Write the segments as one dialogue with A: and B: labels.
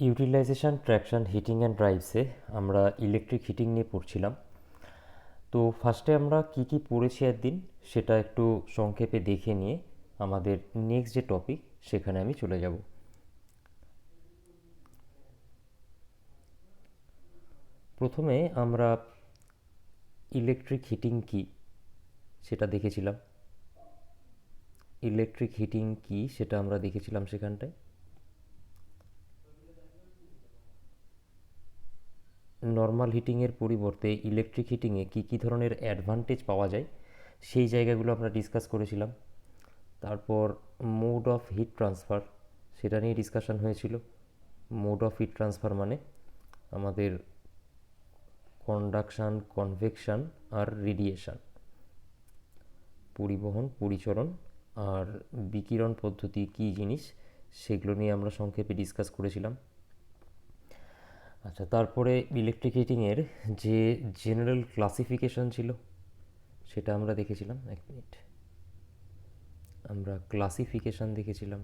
A: Utilisation traction heating and ড্রাইভসে আমরা electric heating নিয়ে পড়ছিলাম। তো ফার্স্টে আমরা কি কি পড়েছি একদিন সেটা একটু সংক্ষেপে দেখে নিয়ে আমাদের নেক্সট যে টপিক সেখানে আমি চলে যাব। প্রথমে আমরা ইলেকট্রিক হিটিং কি সেটা দেখেছিলাম। ইলেকট্রিক হিটিং কি সেটা আমরা দেখেছিলাম সেখানটায়। নর্মাল হিটিংয়ের পরিবর্তে ইলেকট্রিক হিটিংয়ে কী কী ধরনের অ্যাডভান্টেজ পাওয়া যায় সেই জায়গাগুলো আমরা ডিসকাস করেছিলাম। তারপর মোড অফ হিট ট্রান্সফার সেটা নিয়ে ডিসকাশন হয়েছিল। মোড অফ হিট ট্রান্সফার মানে আমাদের কন্ডাকশান, কনভেকশান আর রেডিয়েশান, পরিবহন, পরিচরণ আর বিকিরণ পদ্ধতি কী জিনিস সেগুলো নিয়ে আমরা সংক্ষেপে ডিসকাস করেছিলাম। আচ্ছা, তারপরে ইলেকট্রিক হিটিংয়ের যে জেনারেল ক্লাসিফিকেশন ছিল সেটা আমরা দেখেছিলাম। এক মিনিট, আমরা ক্লাসিফিকেশন দেখেছিলাম।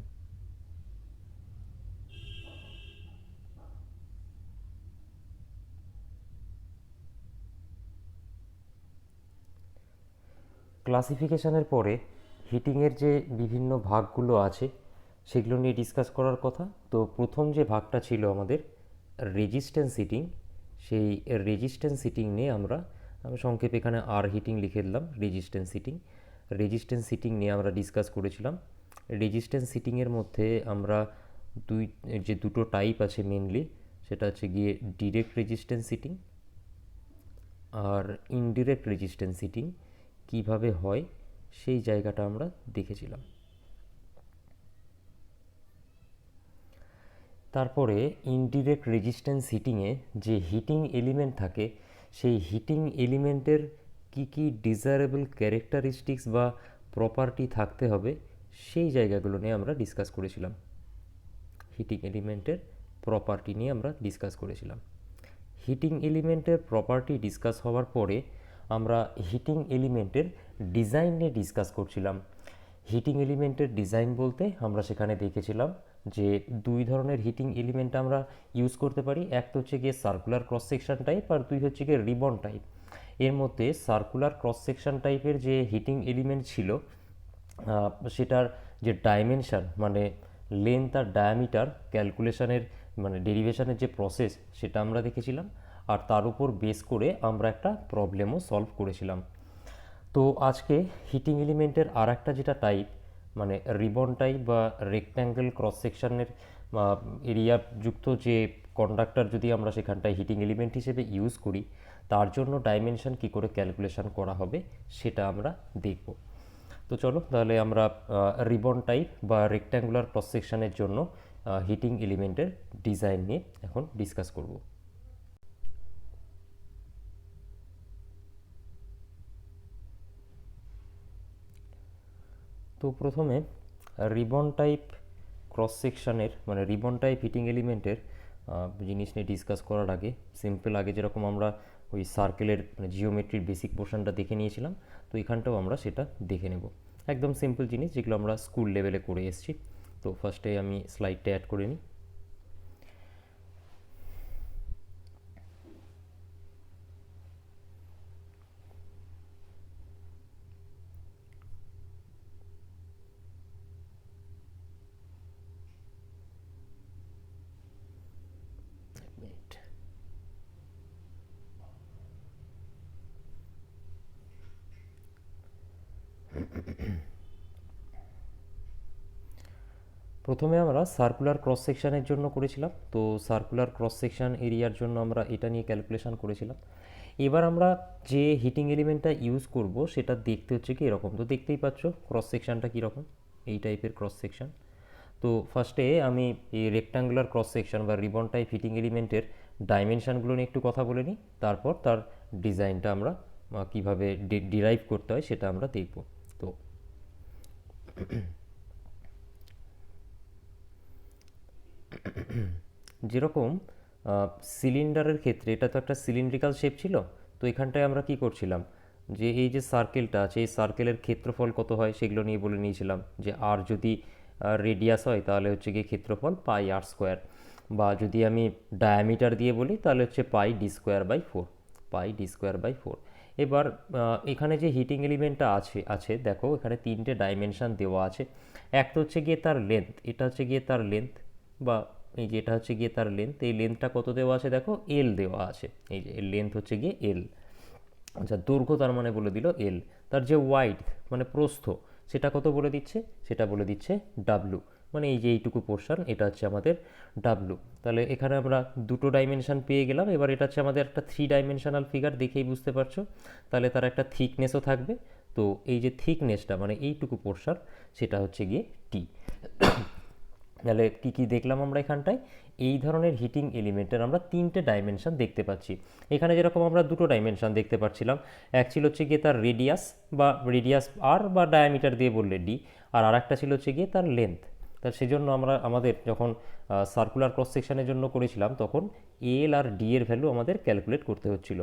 A: ক্লাসিফিকেশানের পরে হিটিংয়ের যে বিভিন্ন ভাগগুলো আছে সেগুলো নিয়ে ডিসকাস করার কথা। তো প্রথম যে ভাগটা ছিল আমাদের রেজিস্ট্যান্স হিটিং, সেই রেজিস্ট্যান্স হিটিং নিয়ে আমি সংক্ষেপে এখানে আর হিটিং লিখে দিলাম, রেজিস্ট্যান্স হিটিং। রেজিস্ট্যান্স হিটিং নিয়ে আমরা ডিসকাস করেছিলাম। রেজিস্ট্যান্স হিটিংয়ের মধ্যে আমরা দুটো টাইপ আছে মেনলি, সেটা হচ্ছে গিয়ে ডিরেক্ট রেজিস্ট্যান্স হিটিং আর ইনডিরেক্ট রেজিস্ট্যান্স হিটিং কীভাবে হয় সেই জায়গাটা আমরা দেখেছিলাম। তারপরে ইনডিরেক্ট রেজিস্ট্যান্স হিটিংয়ে যে হিটিং এলিমেন্ট থাকে সেই হিটিং এলিমেন্টের কি কি ডিজায়ারেবল ক্যারেক্টারিস্টিক্স বা প্রপার্টি থাকতে হবে সেই জায়গাগুলো নিয়ে আমরা ডিসকাস করেছিলাম। হিটিং এলিমেন্টের প্রপার্টি নিয়ে আমরা ডিসকাস করেছিলাম। হিটিং এলিমেন্টের প্রপার্টি ডিসকাস হওয়ার পরে আমরা হিটিং এলিমেন্টের ডিজাইন নিয়ে ডিসকাস করছিলাম। হিটিং এলিমেন্টের ডিজাইন বলতে আমরা সেখানে দেখেছিলাম যে দুই ধরনের হিটিং এলিমেন্ট আমরা ইউজ করতে পারি। এক তো হচ্ছে গিয়ে সার্কুলার ক্রস সেকশন টাইপ আর দুই হচ্ছে গিয়ে রিবন টাইপ। এর মধ্যে সার্কুলার ক্রস সেকশন টাইপের যে হিটিং এলিমেন্ট ছিল সেটার যে ডাইমেনশান মানে লেন্থ আর ডায়ামিটার ক্যালকুলেশনের মানে ডেরিভেশনের যে প্রসেস সেটা আমরা দেখেছিলাম। আর তার উপর বেস করে আমরা একটা প্রবলেমও সলভ করেছিলাম। তো আজকে হিটিং এলিমেন্টের আর একটা যেটা টাইপ মানে রিবন টাইপ বা রেক্ট্যাঙ্গেল ক্রস সেকশনের এরিয়া যুক্ত যে কন্ডাক্টর যদি আমরা সেখানটায় হিটিং এলিমেন্ট হিসেবে ইউজ করি তার জন্য ডাইমেনশন কী করে ক্যালকুলেশন করা হবে সেটা আমরা দেখব। তো চলো তাহলে আমরা রিবন টাইপ বা রেক্ট্যাঙ্গুলার ক্রস সেকশনের জন্য হিটিং এলিমেন্টের ডিজাইন নিয়ে এখন ডিসকাস করব। তো প্রথমে রিবন টাইপ ক্রস সেকশানের মানে রিবন টাইপ হিটিং এলিমেন্টের জিনিস নিয়ে ডিসকাস করার আগে সিম্পল আগে যেরকম আমরা ওই সার্কেলের মানে জিওমেট্রির বেসিক পোর্শনটা দেখে নিয়েছিলাম, তো এখানটাও আমরা সেটা দেখে নেব। একদম সিম্পল জিনিস যেগুলো আমরা স্কুল লেভেলে করে এসেছি। তো ফার্স্টে আমি স্লাইডটা অ্যাড করে নিই। প্রথমে আমরা সার্কুলার ক্রস সেকশানের জন্য করেছিলাম। তো সার্কুলার ক্রস সেকশান এরিয়ার জন্য আমরা এটা নিয়ে ক্যালকুলেশন করেছিলাম। এবার আমরা যে হিটিং এলিমেন্টটা ইউজ করব সেটা দেখতে হচ্ছে কি এরকম। তো দেখতেই পাচ্ছ ক্রস সেকশানটা কীরকম, এই টাইপের ক্রস সেকশান। তো ফার্স্টে আমি এই রেক্ট্যাঙ্গুলার ক্রস সেকশন বা রিবন টাইপ হিটিং এলিমেন্টের ডাইমেনশানগুলো নিয়ে একটু কথা বলে নিই, তারপর তার ডিজাইনটা আমরা কীভাবে ডিরাইভ করতে হয় সেটা আমরা দেখব। তো যেরকম সিলিন্ডারের ক্ষেত্রে এটা তো একটা সিলিন্ড্রিক্যাল শেপ ছিল। তো এখানটায় আমরা কি করছিলাম যে এই যে সার্কেলটা আছে এই সার্কেলের ক্ষেত্রফল কত হয় সেগুলো নিয়ে বলে নিয়েছিলাম যে আর যদি রেডিয়াস হয় তাহলে হচ্ছে গিয়ে ক্ষেত্রফল পাই আর স্কোয়ার। বা যদি আমি ডায়ামিটার দিয়ে বলি তাহলে হচ্ছে πd²/4, πd²/4। এবার এখানে যে হিটিং এলিমেন্টটা আছে দেখো এখানে তিনটে ডাইমেনশন দেওয়া আছে। একটা হচ্ছে গিয়ে তার লেন্থ, এটা হচ্ছে গিয়ে তার লেন্থ, বা এই যে এটা হচ্ছে গিয়ে তার লেন্থ। এই লেন্থটা কত দেওয়া আছে দেখো, এল দেওয়া আছে। এই যে এর লেন্থ হচ্ছে গিয়ে এল। আচ্ছা, দৈর্ঘ্য তার মানে বলে দিল এল। তার যে ওয়াইড মানে প্রস্থ, সেটা কত বলে দিচ্ছে, সেটা বলে দিচ্ছে ডাব্লু। মানে এই যে এইটুকু পোর্শন, এটা হচ্ছে আমাদের ডাব্লু। তাহলে এখানে আমরা দুটো ডাইমেনশন পেয়ে গেলাম। এবার এটা হচ্ছে আমাদের একটা 3 ডাইমেনশনাল ফিগার, দেখেই বুঝতে পারছো। তাহলে তার একটা থিকনেসও থাকবে। তো এই যে থিকনেসটা মানে এইটুকু পোর্শন, সেটা হচ্ছে গিয়ে টি। তাহলে কী কী দেখলাম আমরা এখানটায়, এই ধরনের হিটিং এলিমেন্টের আমরা তিনটে ডাইমেনশন দেখতে পাচ্ছি। এখানে যেরকম আমরা দুটো ডাইমেনশন দেখতে পাচ্ছিলাম, এক ছিল হচ্ছে গিয়ে তার রেডিয়াস বা রেডিয়াস আর বা ডায়ামিটার দিয়ে বললে ডি, আর আরেকটা ছিল হচ্ছে গিয়ে তার লেন্থ। তা সেজন্য আমরা আমাদের যখন সার্কুলার ক্রস সেকশনের জন্য করেছিলাম তখন এল আর ডি এর ভ্যালু আমাদের ক্যালকুলেট করতে হচ্ছিল।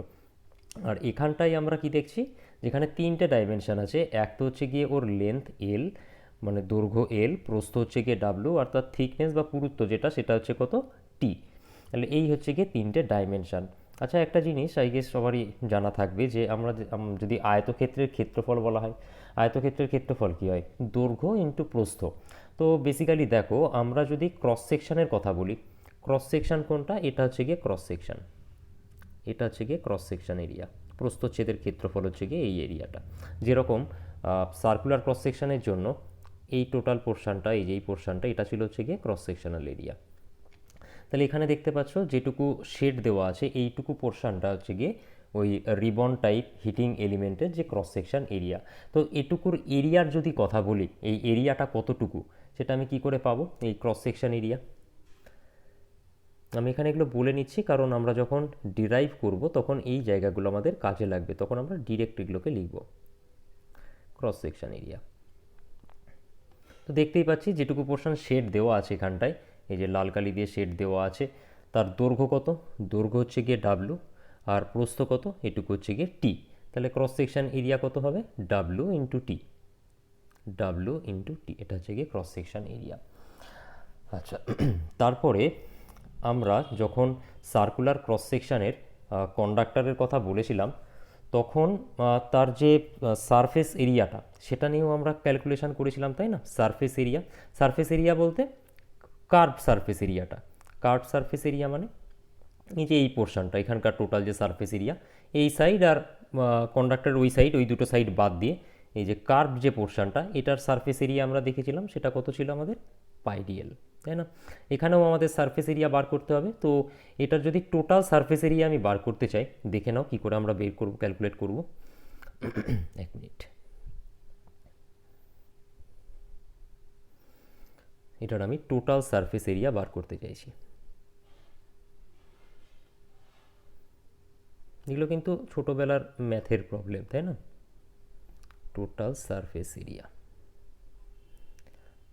A: আর এখানটায় আমরা কি দেখছি, যেখানে তিনটে ডাইমেনশন আছে, এক তো হচ্ছে গিয়ে ওর লেন্থ এল মানে দৈর্ঘ্য এল, প্রস্থ হচ্ছে গিয়ে ডাব্লু, আর তার থিকনেস বা পুরুত্ব যেটা সেটা হচ্ছে কত, টি। তাহলে এই হচ্ছে গিয়ে তিনটে ডাইমেনশন। আচ্ছা, একটা জিনিস আই গেস সবারই জানা থাকবে যে আমরা যদি আয়তক্ষেত্রের ক্ষেত্রফল বলা হয়, আয়তক্ষেত্রের ক্ষেত্রফল কী হয়, দৈর্ঘ্য ইন্টু প্রস্থ। তো বেসিক্যালি দেখো আমরা যদি ক্রস সেকশনের কথা বলি, ক্রস সেকশন কোনটা, এটা হচ্ছে গিয়ে ক্রস সেকশন, এটা হচ্ছে গিয়ে ক্রস সেকশন এরিয়া। প্রস্থচ্ছেদের ক্ষেত্রফল হচ্ছে গিয়ে এই এরিয়াটা। যেরকম সার্কুলার ক্রস সেকশনের জন্য এই টোটাল পোর্শনটা, এই যে এই পোর্শনটা, এটা ছিল হচ্ছে গিয়ে ক্রস সেকশনাল এরিয়া। তাহলে এখানে দেখতে পাচ্ছ যেটুকু শেড দেওয়া আছে এইটুকু পোর্শনটা হচ্ছে গিয়ে ওই রিবন টাইপ হিটিং এলিমেন্টের যে ক্রস সেকশন এরিয়া। তো এটুকুর এরিয়ার যদি কথা বলি, এই এরিয়াটা কতটুকু সেটা আমি কি করে পাবো, এই ক্রস সেকশন এরিয়া। আমি এখানে এগুলো বলে নিচ্ছি কারণ আমরা যখন ডিরাইভ করব তখন এই জায়গাগুলো আমাদের কাজে লাগবে, তখন আমরা ডিরেক্ট এগুলোকে লিখব। ক্রস সেকশন এরিয়া, তো দেখতেই পাচ্ছি যেটুকু পোর্শন শেড দেওয়া আছে এখানটায়, এই যে লাল কালি দিয়ে শেড দেওয়া আছে, তার দৈর্ঘ্য কত, দৈর্ঘ্য হচ্ছে গিয়ে ডাব্লু, আর প্রস্থ কত, এটুকু হচ্ছে গিয়ে টি। তাহলে ক্রস সেকশন এরিয়া কত হবে, W into T, W into T, এটা হচ্ছে গিয়ে ক্রস সেকশন এরিয়া। আচ্ছা, তারপরে আমরা যখন সার্কুলার ক্রস সেকশনের কন্ডাক্টরের কথা বলেছিলাম তখন তার যে সারফেস এরিয়াটা সেটা নিয়েও আমরা ক্যালকুলেশন করেছিলাম, তাই না। সারফেস এরিয়া, সারফেস এরিয়া বলতে কার্ভ সারফেস এরিয়াটা, কার্ভ সারফেস এরিয়া মানে এই যে এই পোর্শনটা, এখানকার টোটাল যে সারফেস এরিয়া, এই সাইড আর কন্ডাক্টরের ওই সাইড, ওই দুটো সাইড বাদ দিয়ে এই যে কার্ভ যে পোর্শনটা, এটার সারফেস এরিয়া আমরা দেখেছিলাম, সেটা কত ছিল আমাদের, পাইডিএল, তাই না। এখানেও আমাদের সারফেস এরিয়া বার করতে হবে। তো এটার যদি টোটাল সারফেস এরিয়া আমি বার করতে চাই, দেখে নাও কী করে আমরা বের করব, ক্যালকুলেট করব। এক মিনিট, এটার আমি টোটাল সারফেস এরিয়া বার করতে চাইছি। এগুলো কিন্তু ছোটোবেলার ম্যাথের প্রবলেম, তাই না। টোটাল সারফেস এরিয়া,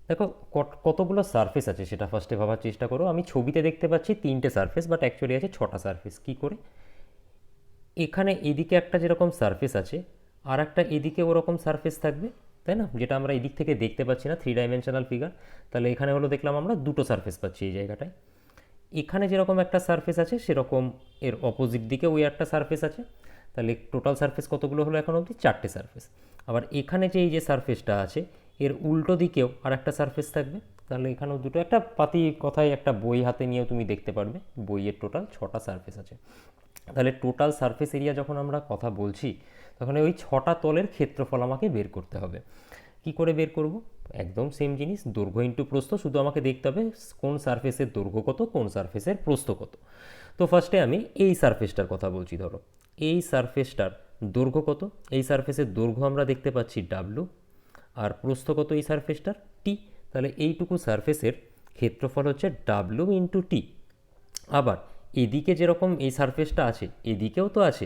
A: দেখো কতগুলো সারফেস আছে সেটা ফার্স্টে ভাবার চেষ্টা করো। আমি ছবিতে দেখতে পাচ্ছি তিনটে সারফেস, বাট অ্যাকচুয়ালি আছে 6টা সারফেস। কী করে, এখানে এদিকে একটা যেরকম সারফেস আছে আর একটা এদিকে ওরকম সারফেস থাকবে, তাই না, যেটা আমরা এদিক থেকে দেখতে পাচ্ছি না, 3 ডাইমেনশনাল ফিগার। তাহলে এখানে হলো দেখলাম আমরা দুটো সারফেস পাচ্ছি এই জায়গাটায়। এখানে যেরকম একটা সারফেস আছে সেরকম এর অপোজিট দিকে ওই একটা সারফেস আছে। তাহলে টোটাল সারফেস কতগুলো হলো এখন অবধি, 4টে সারফেস। আবার এখানে যে এই যে সারফেসটা আছে এর উল্টো দিকেও আর একটা সারফেস থাকবে। তাহলে এখানেও দুটো, একটা পাতি কথায় একটা বই হাতে নিয়েও তুমি দেখতে পারবে, বইয়ের টোটাল 6টা সারফেস আছে। তাহলে টোটাল সারফেস এরিয়া যখন আমরা কথা বলছি তখন ওই 6টা তলের ক্ষেত্রফল আমাকে বের করতে হবে। কি করে বের করব, একদম সেম জিনিস, দৈর্ঘ্য ইন্টু প্রস্থ, শুধু আমাকে দেখতে হবে কোন সারফেসের দৈর্ঘ্য কত, কোন সারফেসের প্রস্থ কত। তো ফার্স্টে আমি এই সারফেসটার কথা বলছি, ধরো এই সারফেসটার দৈর্ঘ্য কত, এই সারফেসের দৈর্ঘ্য আমরা দেখতে পাচ্ছি ডাব্লু, আর প্রস্থ কত এই সারফেসটার, টি। তাহলে এইটুকু সারফেসের ক্ষেত্রফল হচ্ছে ডাব্লু ইন্টু টি। আবার এদিকে যেরকম এই সারফেসটা আছে এদিকেও তো আছে,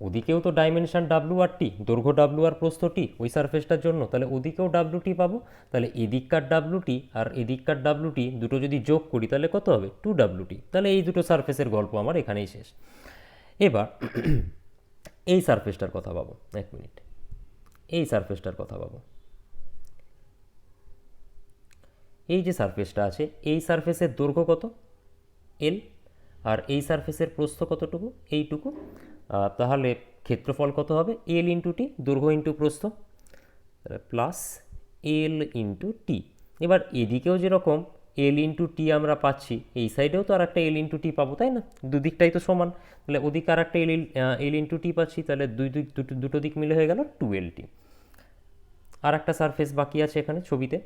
A: ওদিকেও তো ডাইমেনশন ডাব্লু আর টি, দৈর্ঘ্য ডাব্লু আর প্রস্থ টি ওই সারফেসটার জন্য, তাহলে ওদিকেও ডাব্লু টি পাবো। তাহলে এদিককার ডাব্লু টি আর এদিককার ডাব্লু টি দুটো যদি যোগ করি তাহলে কত হবে, 2WT। তাহলে এই দুটো সারফেসের গল্প আমার এখানেই শেষ। এবার এই সারফেসটার কথা ভাবো, এক মিনিট, এই সারফেসটার কথা ভাবো। এই যে সারফেসটা আছে এই সারফেসের দৈর্ঘ্য কত, এল, আর এই সারফেসের প্রস্থ কতটুকু, এইটুকু। তাহলে ক্ষেত্রফল কত হবে, এল ইন্টু টি, দৈর্ঘ্য ইন্টু প্রস্থ, প্লাস এল ইন্টু টি। এবার এদিকেও যেরকম এল ইন্টু টি আমরা পাচ্ছি, এই সাইডেও তো আর একটা এল ইন্টু টি পাবো, তাই না? দুদিকটাই তো সমান, তাহলে ওদিকে আর একটা এল ইন্টু টি পাচ্ছি, তাহলে দুটো দিক মিলে হয়ে গেল 2lt। আর একটা সারফেস বাকি আছে এখানে ছবিতে,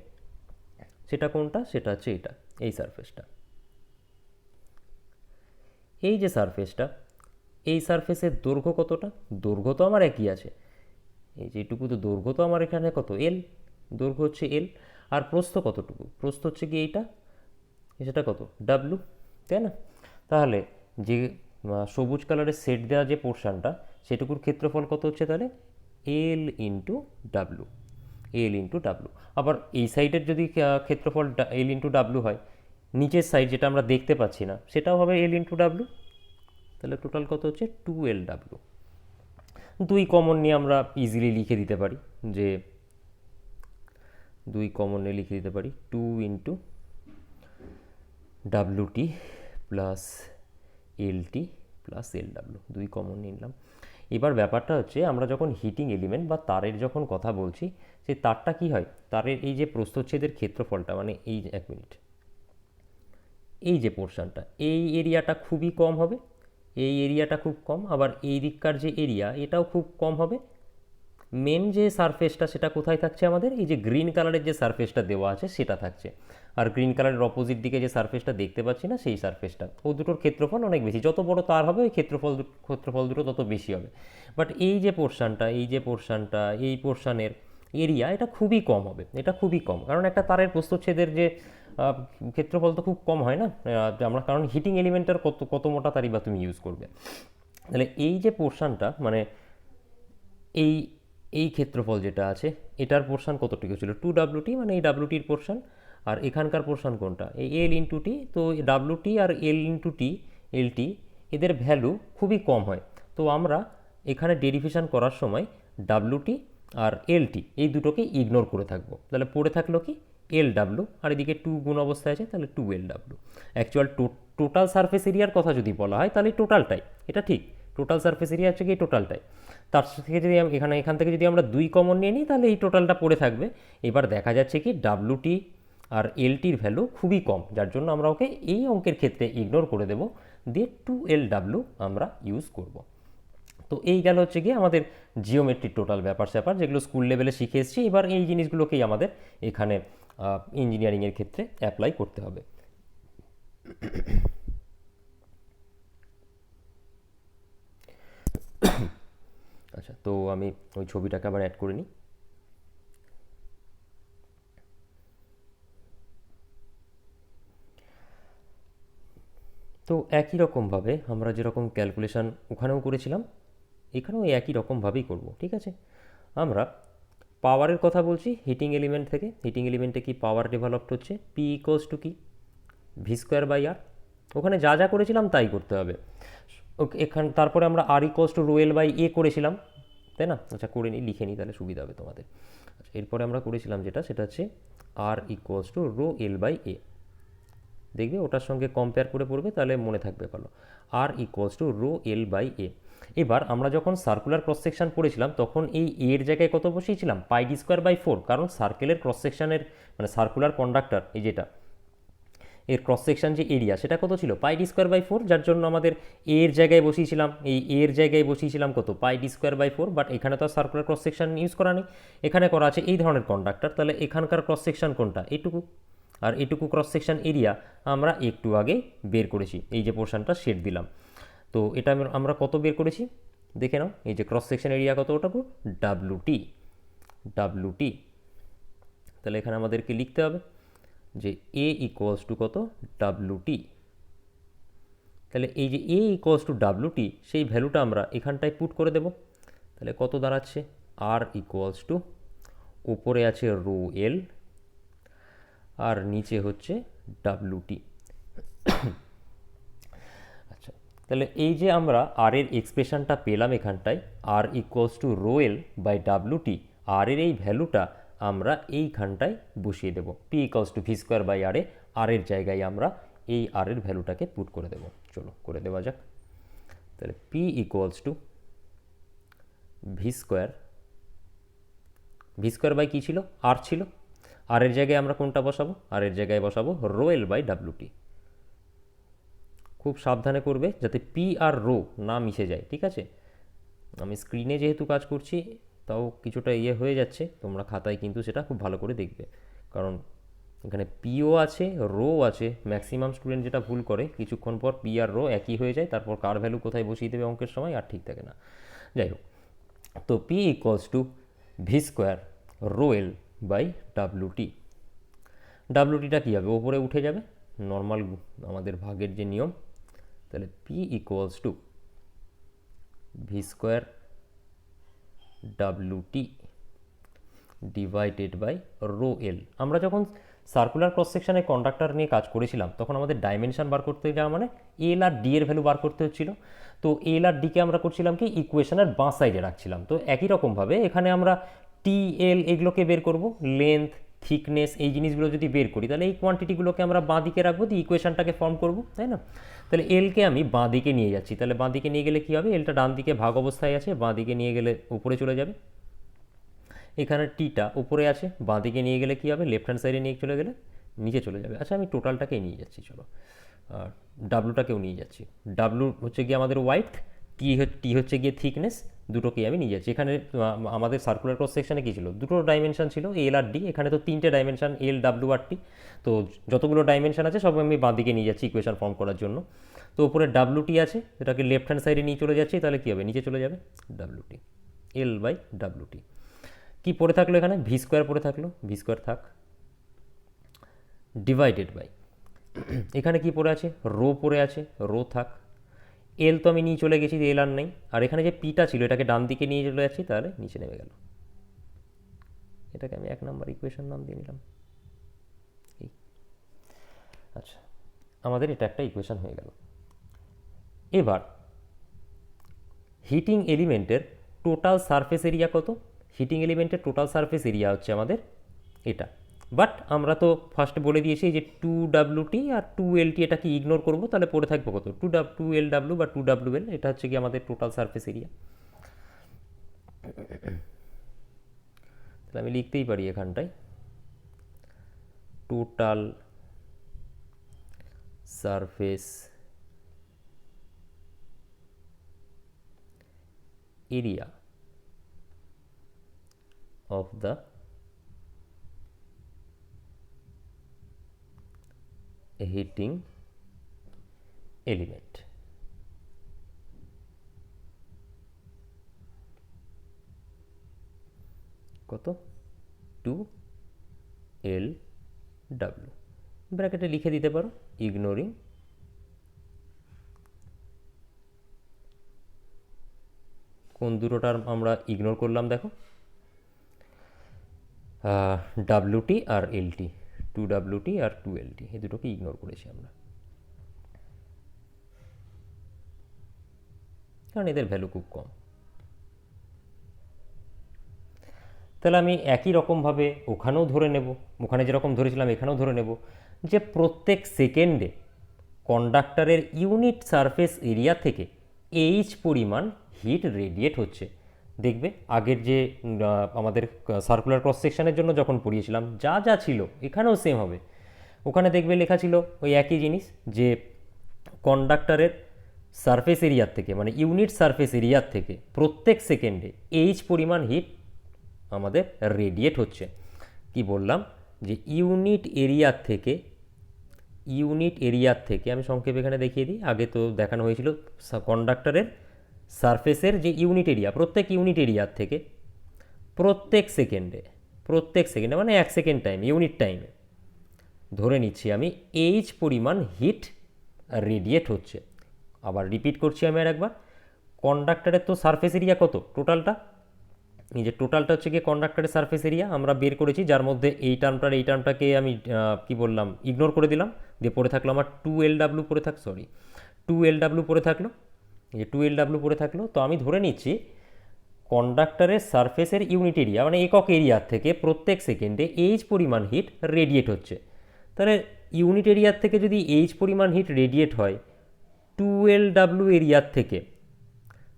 A: সেটা কোনটা, সেটা হচ্ছে এটা, এই সারফেসটা। এই যে সারফেসটা, এই সারফেসের দৈর্ঘ্য কতটা, দৈর্ঘ্য তো আমার একই আছে, এই যেটুকু তো দৈর্ঘ্য তো আমার এখানে কত, এল, দৈর্ঘ্য হচ্ছে এল। আর প্রস্থ কতটুকু, প্রস্থ হচ্ছে কি এইটা, সেটা কত, ডাব্লু, তাই না? তাহলে যে সবুজ কালারের সেট দেওয়া যে পোর্শনটা, সেটুকুর ক্ষেত্রফল কত হচ্ছে তাহলে, L into W, L into W. আবার এই সাইডের যদি ক্ষেত্রফল এল ইন্টু ডাব্লু হয়, নিচের সাইড যেটা আমরা দেখতে পাচ্ছি না, সেটাও হবে এল ইন্টু ডাব্লু। তাহলে টোটাল কত হচ্ছে, 2LW। দুই কমন নিয়ে আমরা ইজিলি লিখে দিতে পারি, যে দুই কমন নিয়ে লিখে দিতে পারি 2 into WT plus LT plus LW, দুই কমন নিলাম। এবার ব্যাপারটা হচ্ছে, আমরা যখন হিটিং এলিমেন্ট বা তারের যখন কথা বলছি, সেই তারটা কি হয়, তারের এই যে প্রস্থচ্ছেদের ক্ষেত্রফলটা, মানে এই যে 1 মিনিট, এই যে পোর্শনটা, এই এরিয়াটা খুবই কম হবে, এই এরিয়াটা খুব কম, আবার এই দিককার যে এরিয়া, এটাও খুব কম হবে। মেন যে সারফেসটা, সেটা কোথায় থাকছে আমাদের, এই যে গ্রিন কালারের যে সারফেসটা দেওয়া আছে সেটা থাকছে, আর গ্রিন কালারের অপোজিট দিকে যে সারফেসটা দেখতে পাচ্ছি না, সেই সারফেসটা, ও দুটোর ক্ষেত্রফল অনেক বেশি, যত বড় তার হবে ওই ক্ষেত্রফল দুটো তত বেশি হবে। বাট এই যে পোর্শনটা, এই পোর্শনের এরিয়া, এটা খুবই কম হবে, এটা খুবই কম, কারণ একটা তারের প্রস্থচ্ছেদের যে ক্ষেত্রফল তো খুব কম হয় না, আমরা কারণ হিটিং এলিমেন্টের কত কত মোটা তারই বা তুমি ইউজ করবে। তাহলে এই যে পোর্শনটা, মানে এই এই ক্ষেত্রফল যেটা আছে, এটার পোর্শন কতটুকু ছিল, 2WT, মানে এই WTর পোর্শন। আর এখানকার পোর্শন কোনটা, এই এল ইন্টু টি। তো WT আর এল ইন্টু টি, LT, এদের ভ্যালু খুবই কম হয়। তো আমরা এখানে ডেরিভেশন করার সময় WT আর LT এই দুটোকে ইগনোর করে থাকবো, তাহলে পড়ে থাকলো কি, LW, আর এদিকে 2 গুণ অবস্থায় আছে, তাহলে 2LW। অ্যাকচুয়াল টোটাল সারফেস এরিয়ার কথা যদি বলা হয়, তাহলে টোটালটাই, এটা ঠিক, টোটাল সারফেস এরিয়া হচ্ছে কি টোটালটাই। তার থেকে যদি এখান থেকে যদি আমরা 2 কমন নিয়ে নিই, তাহলে এই টোটালটা পড়ে থাকবে। এবার দেখা যাচ্ছে কি WT আর LTর ভ্যালু খুবই কম, যার জন্য আমরা ওকে এই অঙ্কের ক্ষেত্রে ইগনোর করে দেব, দিয়ে 2LW আমরা ইউজ করব। তো এই গেল হচ্ছে গিয়ে আমাদের জিওমেট্রির টোটাল ব্যাপার স্যাপার, যেগুলো স্কুল লেভেলে শিখে এসেছি। এবার এই জিনিসগুলোকেই আমাদের এখানে ইঞ্জিনিয়ারিংয়ের ক্ষেত্রে অ্যাপ্লাই করতে হবে। আচ্ছা, তো আমি ওই ছবিটাকে আবার অ্যাড করে নিই। তো একই রকমভাবে আমরা যেরকম ক্যালকুলেশান ওখানেও করেছিলাম, এখানেও একই রকমভাবেই করব, ঠিক আছে? আমরা পাওয়ারের কথা বলছি হিটিং এলিমেন্ট থেকে। হিটিং এলিমেন্টে কি পাওয়ার ডেভেলপড হচ্ছে, পি ইকোয়ালস টু কি, V²/R। ওখানে যা যা করেছিলাম তাই করতে হবে। ওকে, তারপরে আমরা R ইকোয়ালস টু ρL/A করেছিলাম, তাই না? আচ্ছা, করে নিই, লিখে নিই, তাহলে সুবিধা হবে তোমাদের। আচ্ছা, এরপরে আমরা করেছিলাম যেটা, সেটা হচ্ছে R ইকোয়ালস টু ρL/A। দেখবে ওটার সঙ্গে কম্পেয়ার করে পড়বে, তাহলে মনে থাকবে ভালো, R ইকোয়ালস টু ρL/A। এবার আমরা যখন সার্কুলার ক্রস সেকশন পড়েছিলাম, তখন এই এর জায়গায় কত বসিয়েছিলাম, πd²/4, কারণ সার্কেলের ক্রস সেকশনের, মানে সার্কুলার কন্ডাক্টর এই যেটা, এর ক্রস সেকশন যে এরিয়া, সেটা কত ছিল, πd²/4, যার জন্য আমাদের এর জায়গায় বসিয়েছিলাম, এই এর জায়গায় বসিয়েছিলাম কত, πd²/4। বাট এখানে তো সার্কুলার ক্রস সেকশন ইউজ করা নেই, এখানে করা আছে এই ধরনের কন্ডাক্টর, তাহলে এখানকার ক্রস সেকশন কোনটা, এইটুকু। আর এটুকু ক্রস সেকশন এরিয়া আমরা একটু আগে বের করেছি, এই যে পোর্শনটা শেড দিলাম। তো এটা আমরা কত বের করেছি দেখে নাও, এই যে ক্রস সেকশন এরিয়া কত, ওটাকু WT। তাহলে এখানে আমাদেরকে লিখতে হবে যে A ইকুয়ালস টু কত, WT। তাহলে এই যে A ইকুয়ালস টু WT, সেই ভ্যালুটা আমরা এখানটায় পুট করে দেব। তাহলে কত দাঁড়াচ্ছে, R ইকুয়ালস টু, উপরে আছে ρL আর নিচে হচ্ছে WT। আচ্ছা, তাহলে এই যে আমরা R এর এক্সপ্রেশনটা পেলাম এখানটায়, R equals to ρL/WT, R এর এই ভ্যালুটা আমরা এইখানটায় বসিয়ে দেব, P equals to V²/R A R এর জায়গায় আমরা এই আর এর ভ্যালুটাকে পুট করে দেবো। চলো করে দেওয়া যাক। তাহলে P equals to V square, V square by কী ছিল, আর ছিল, আর এর জায়গায় আমরা কোনটা বসাবো, আর এর জায়গায় বসাবো রো এল বাই ডাব্লিউটি। খুব সাবধানে করবে যাতে পি আর রো না মিশে যায়, ঠিক আছে। আমি স্ক্রিনে যেহেতু কাজ করছি তাও কিছুটা হয়ে যাচ্ছে, তোমরা খাতায় কিন্তু সেটা খুব ভালো করে দেখবে, কারণ এখানে পিও আছে রো আছে। ম্যাক্সিমাম স্টুডেন্ট যেটা ভুল করে, কিছুক্ষণ পর পি আর রো একই হয়ে যায়, তারপর কার ভ্যালু কোথায় বসিয়ে দেবে অঙ্কের সময় আর ঠিক থাকে না। যাই হোক, তো P equals to V square rho L by WT. ডাব্লিউটিটা কী হবে, ওপরে উঠে যাবে, নর্মাল আমাদের ভাগের যে নিয়ম। তাহলে P equals to V square ডাব্লিউটি ডিভাইডেড বাই রো এল। আমরা যখন সার্কুলার ক্রস সেকশনে কন্ডাক্টর নিয়ে কাজ করেছিলাম তখন আমাদের ডাইমেনশন বার করতে যাওয়া মানে এল আর ডি এর ভ্যালু বার করতে হচ্ছিল। তো এল আর ডিকে আমরা করছিলাম কি ইকুয়েশনের বাঁ সাইডে রাখছিলাম। তো একই রকমভাবে এখানে আমরা টি এল এগুলোকে বের করব, লেন্থ থিকনেস এই জিনিসগুলো যদি বের করি তাহলে এই কোয়ান্টিটিগুলোকে আমরা বাঁ দিকে রাখবো, দিয়ে ইকুয়েশনটাকে ফর্ম করব, তাই না। তাহলে এলকে আমি বাঁ দিকে নিয়ে যাচ্ছি, তাহলে বাঁ দিকে নিয়ে গেলে কী হবে, এলটা ডান দিকে ভাগ অবস্থায় আছে, বাঁ দিকে নিয়ে গেলে উপরে চলে যাবে। এখানে টিটা উপরে আছে, বাঁ দিকে নিয়ে গেলে কী হবে, লেফট হ্যান্ড সাইডে নিয়ে চলে গেলে নিচে চলে যাবে। আচ্ছা আমি টোটালটাকেই নিয়ে যাচ্ছি, চলো ডাব্লুটাকেও নিয়ে যাচ্ছি। ডাব্লু হচ্ছে গিয়ে আমাদের ওয়াইড, টি হচ্ছে গিয়ে থিকনেস, দুটোকেই আমি নিয়ে যাচ্ছি। এখানে আমাদের সার্কুলার ক্রস সেকশনে কী ছিল, দুটো ডাইমেনশন ছিল এল আর ডি, এখানে তো তিনটে ডাইমেনশন এল ডাব্লু আর টি। তো যতগুলো ডাইমেনশন আছে সব আমি বাঁ দিকে নিয়ে যাচ্ছি ইকুয়েশন ফর্ম করার জন্য। তো উপরে ডাব্লুটি আছে, এটাকে লেফট হ্যান্ড সাইডে নিয়ে চলে যাচ্ছি, তাহলে কী হবে, নিচে চলে যাবে ডাব্লুটি, এল বাই ডাব্লুটি। কি পড়ে থাকলো এখানে, ভি স্কোয়ার পড়ে থাকলো, ভি স্কোয়ার থাক, ডিভাইডেড বাই এখানে কি পড়ে আছে, রো পড়ে আছে, রো থাক। এল তো আমি নিয়ে চলে গেছি, এল আর নেই, আর এখানে যে পিটা ছিল এটাকে ডান দিকে নিয়ে চলে যাচ্ছি, তাহলে নিচে নেমে গেল। এটাকে আমি 1 নম্বর ইকুয়েশন নাম দিয়ে নিলাম। আচ্ছা আমাদের এটা একটা ইকুয়েশন হয়ে গেল। এবার হিটিং এলিমেন্টের টোটাল সারফেস এরিয়া কত, হিটিং এলিমেন্টের টোটাল সারফেস এরিয়া হচ্ছে আমাদের এটা। বাট আমরা তো ফার্স্ট বলে দিয়েছি যে 2WT আর 2LT এটাকে ইগনোর করবো, তাহলে পড়ে থাকবো কত, 2LW বা 2WL, এটা হচ্ছে কি আমাদের টোটাল সারফেস এরিয়া। তাহলে আমি লিখতেই পারি এখানটায় total surface area of the heating element। কত, 2LW, ব্র্যাকেটে লিখে দিতে পারো ইগনোরিং কোন দুটো টার্ম আমরা ইগনোর করলাম, দেখো ডাব্লুটি আর এলটি, 2WT আর 2LT এই দুটোকে ইগনোর করেছি আমরা, কারণ এদের ভ্যালু খুব কম। তাহলে আমি একই রকমভাবে ওখানেও ধরে নেব, ওখানে যেরকম ধরেছিলাম এখানেও ধরে নেব যে প্রত্যেক সেকেন্ডে কন্ডাক্টরের ইউনিট সারফেস এরিয়া থেকে এইচ পরিমাণ হিট রেডিয়েট হচ্ছে। দেখবে আগের যে আমাদের সার্কুলার ক্রস সেকশনের জন্য যখন পড়িয়েছিলাম যা যা ছিল এখানেও সেম হবে। ওখানে দেখবে লেখা ছিল ওই একই জিনিস, যে কন্ডাক্টরের সারফেস এরিয়ার থেকে মানে ইউনিট সারফেস এরিয়ার থেকে প্রত্যেক সেকেন্ডে এইচ পরিমাণ হিট আমাদের রেডিয়েট হচ্ছে। কি বললাম, যে ইউনিট এরিয়ার থেকে আমি সংক্ষেপে এখানে দেখিয়ে দিই, আগে তো দেখানো হয়েছিল কন্ডাক্টরের সারফেসের যে ইউনিট এরিয়া, প্রত্যেক ইউনিট এরিয়ার থেকে প্রত্যেক সেকেন্ডে মানে 1 সেকেন্ড টাইম, ইউনিট টাইমে ধরে নিচ্ছি আমি এইচ পরিমাণ হিট রেডিয়েট হচ্ছে। আবার রিপিট করছি আমি আর একবার, কন্ডাক্টরের তো সারফেস এরিয়া কত, টোটালটা, এই যে টোটালটা হচ্ছে গিয়ে কন্ডাক্টরের সারফেস এরিয়া আমরা বের করেছি, যার মধ্যে এই টার্মটাকে আমি কি বললাম ইগনোর করে দিলাম, দিয়ে পড়ে থাকলো আমার 2LW পড়ে 2LW পড়ে থাকলো, এই যে 2LW পড়ে থাকলো। তো আমি ধরে নিচ্ছি কন্ডাক্টরের সারফেসের ইউনিট এরিয়া মানে একক এরিয়ার থেকে প্রত্যেক সেকেন্ডে এইচ পরিমাণ হিট রেডিয়েট হচ্ছে। তাহলে ইউনিট এরিয়ার থেকে যদি এইচ পরিমাণ হিট রেডিয়েট হয় 2L এরিয়ার থেকে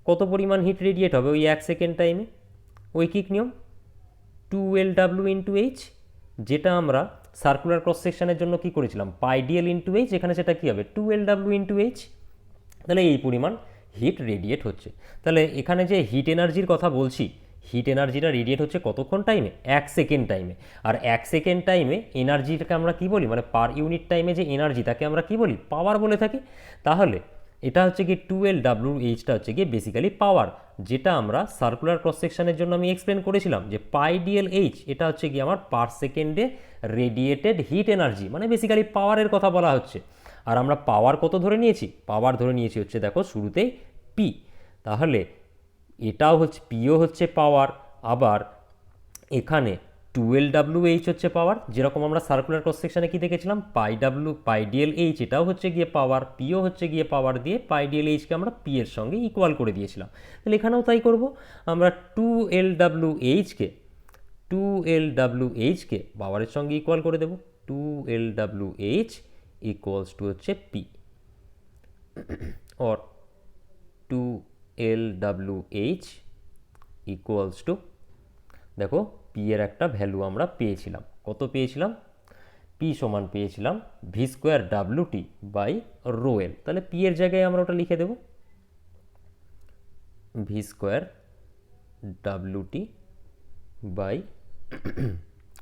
A: কত পরিমাণ হিট রেডিয়েট হবে ওই 1 সেকেন্ড টাইমে? ঐকিক নিয়ম 2L ইন্টু এইচ, যেটা আমরা সার্কুলার ক্রস সেকশনের জন্য কি করেছিলাম পাইডিএল ইন্টু এইচ, এখানে সেটা কি হবে 2L ইন্টু এইচ। তাহলে এই পরিমাণ হিট রেডিয়েট হচ্ছে। তাহলে এখানে যে হিট এনার্জির কথা বলছি, হিট এনার্জিটা রেডিয়েট হচ্ছে কতক্ষণ টাইমে? 1 সেকেন্ড টাইমে। আর 1 সেকেন্ড টাইমে এনার্জিটাকে আমরা কি বলি, মানে পার ইউনিট টাইমে যে এনার্জি তাকে আমরা কি বলি, পাওয়ার বলে থাকি। তাহলে এটা হচ্ছে কি 2L এইচটা হচ্ছে গিয়ে বেসিক্যালি পাওয়ার, যেটা আমরা সার্কুলার ক্রস সেকশনের জন্য আমি এক্সপ্লেন করেছিলাম যে পাইডিএল এইচ এটা হচ্ছে কি আমার পার সেকেন্ডে রেডিয়েটেড হিট এনার্জি, মানে বেসিক্যালি পাওয়ারের কথা বলা হচ্ছে। আর আমরা পাওয়ার কত ধরে নিয়েছি? পাওয়ার ধরে নিয়েছি হচ্ছে দেখো শুরুতেই পি। তাহলে এটাও হচ্ছে পিও হচ্ছে পাওয়ার, আবার এখানে 2L হচ্ছে পাওয়ার, যেরকম আমরা সার্কুলার ক্রস সেকশনে কি দেখেছিলাম পাইডিএল এইচ এটাও হচ্ছে গিয়ে পাওয়ার, পিও হচ্ছে গিয়ে পাওয়ার দিয়ে পাইডিএল এইচকে আমরা পি এর সঙ্গে ইকুয়াল করে দিয়েছিলাম। তাহলে এখানেও তাই করব, আমরা 2L পাওয়ারের সঙ্গে ইকুয়াল করে দেব, 2L ইকুয়ালস টু হচ্ছে P, or 2L equals to, দেখো পি এর একটা ভ্যালু আমরা পেয়েছিলাম, কত পেয়েছিলাম? পি সমান পেয়েছিলাম ভি স্কোয়ার ডাব্লিউটি বাই রো এল। তাহলে পি এর জায়গায় আমরা ওটা লিখে দেব ভি স্কোয়ার ডাব্লিউটি বাই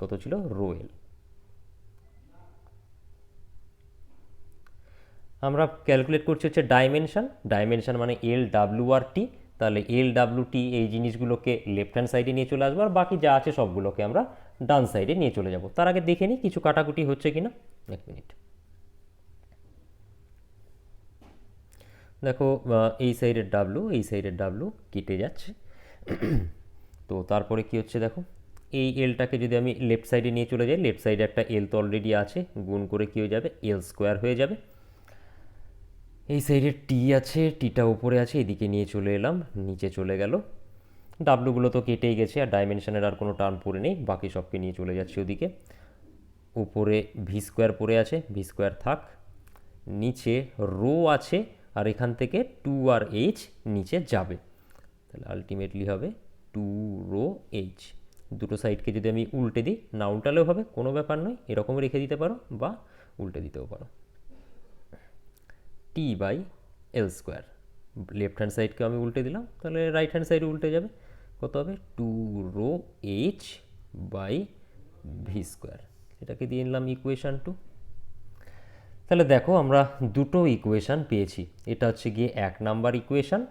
A: কত ছিল রো এল। আমরা ক্যালকুলেট করছি হচ্ছে ডাইমেনশন মানে L/W/T। তাহলে L/W/T এই জিনিসগুলোকে লেফট হ্যান্ড সাইডে নিয়ে চলে আসবো, আর বাকি যা আছে সবগুলোকে আমরা ডান সাইডে নিয়ে চলে যাব। তার আগে দেখে নিই কিছু কাটাকুটি হচ্ছে কিনা, 1 মিনিট। দেখো এই সাইডের ডাব্লু এই সাইডের ডাব্লু কেটে যাচ্ছে। তো তারপরে কি হচ্ছে দেখো, এই এলটাকে যদি আমি লেফট সাইডে নিয়ে চলে যাই, লেফট সাইডে একটা এল তো অলরেডি আছে, গুণ করে কি হয়ে যাবে এল স্কোয়ার হয়ে যাবে। এই সাইডে টি আছে, টিটা উপরে আছে, এদিকে নিয়ে চলে এলাম, নিচে চলে গেল। ডাব্লুগুলো তো কেটেই গেছে, আর ডাইমেনশনের আর কোনো টার্ম পড়ে নেই, বাকি সবকে নিয়ে চলে যাচ্ছে ওদিকে। উপরে ভি স্কোয়ার পড়ে আছে, ভি স্কোয়ার থাক, নিচে রো আছে, আর এখান থেকে 2 আর এইচ নিচে যাবে। তাহলে আলটিমেটলি হবে 2 রো এইচ। দুটো সাইডকে যদি আমি উল্টে দিই, না উল্টালেও হবে, কোনো ব্যাপার নয়, এরকম রেখে দিতে পারো বা উল্টে দিতেও পারো। T by L square, left hand সাইডকে আমি উল্টে দিলাম, তাহলে রাইট হ্যান্ড সাইডে উল্টে যাবে, কত হবে 2 rho H by V square. এটাকে দিয়ে নিলাম ইকুয়েশান 2। তাহলে দেখো আমরা দুটো ইকুয়েশান পেয়েছি, এটা হচ্ছে গিয়ে 1 নাম্বার ইকুয়েশান,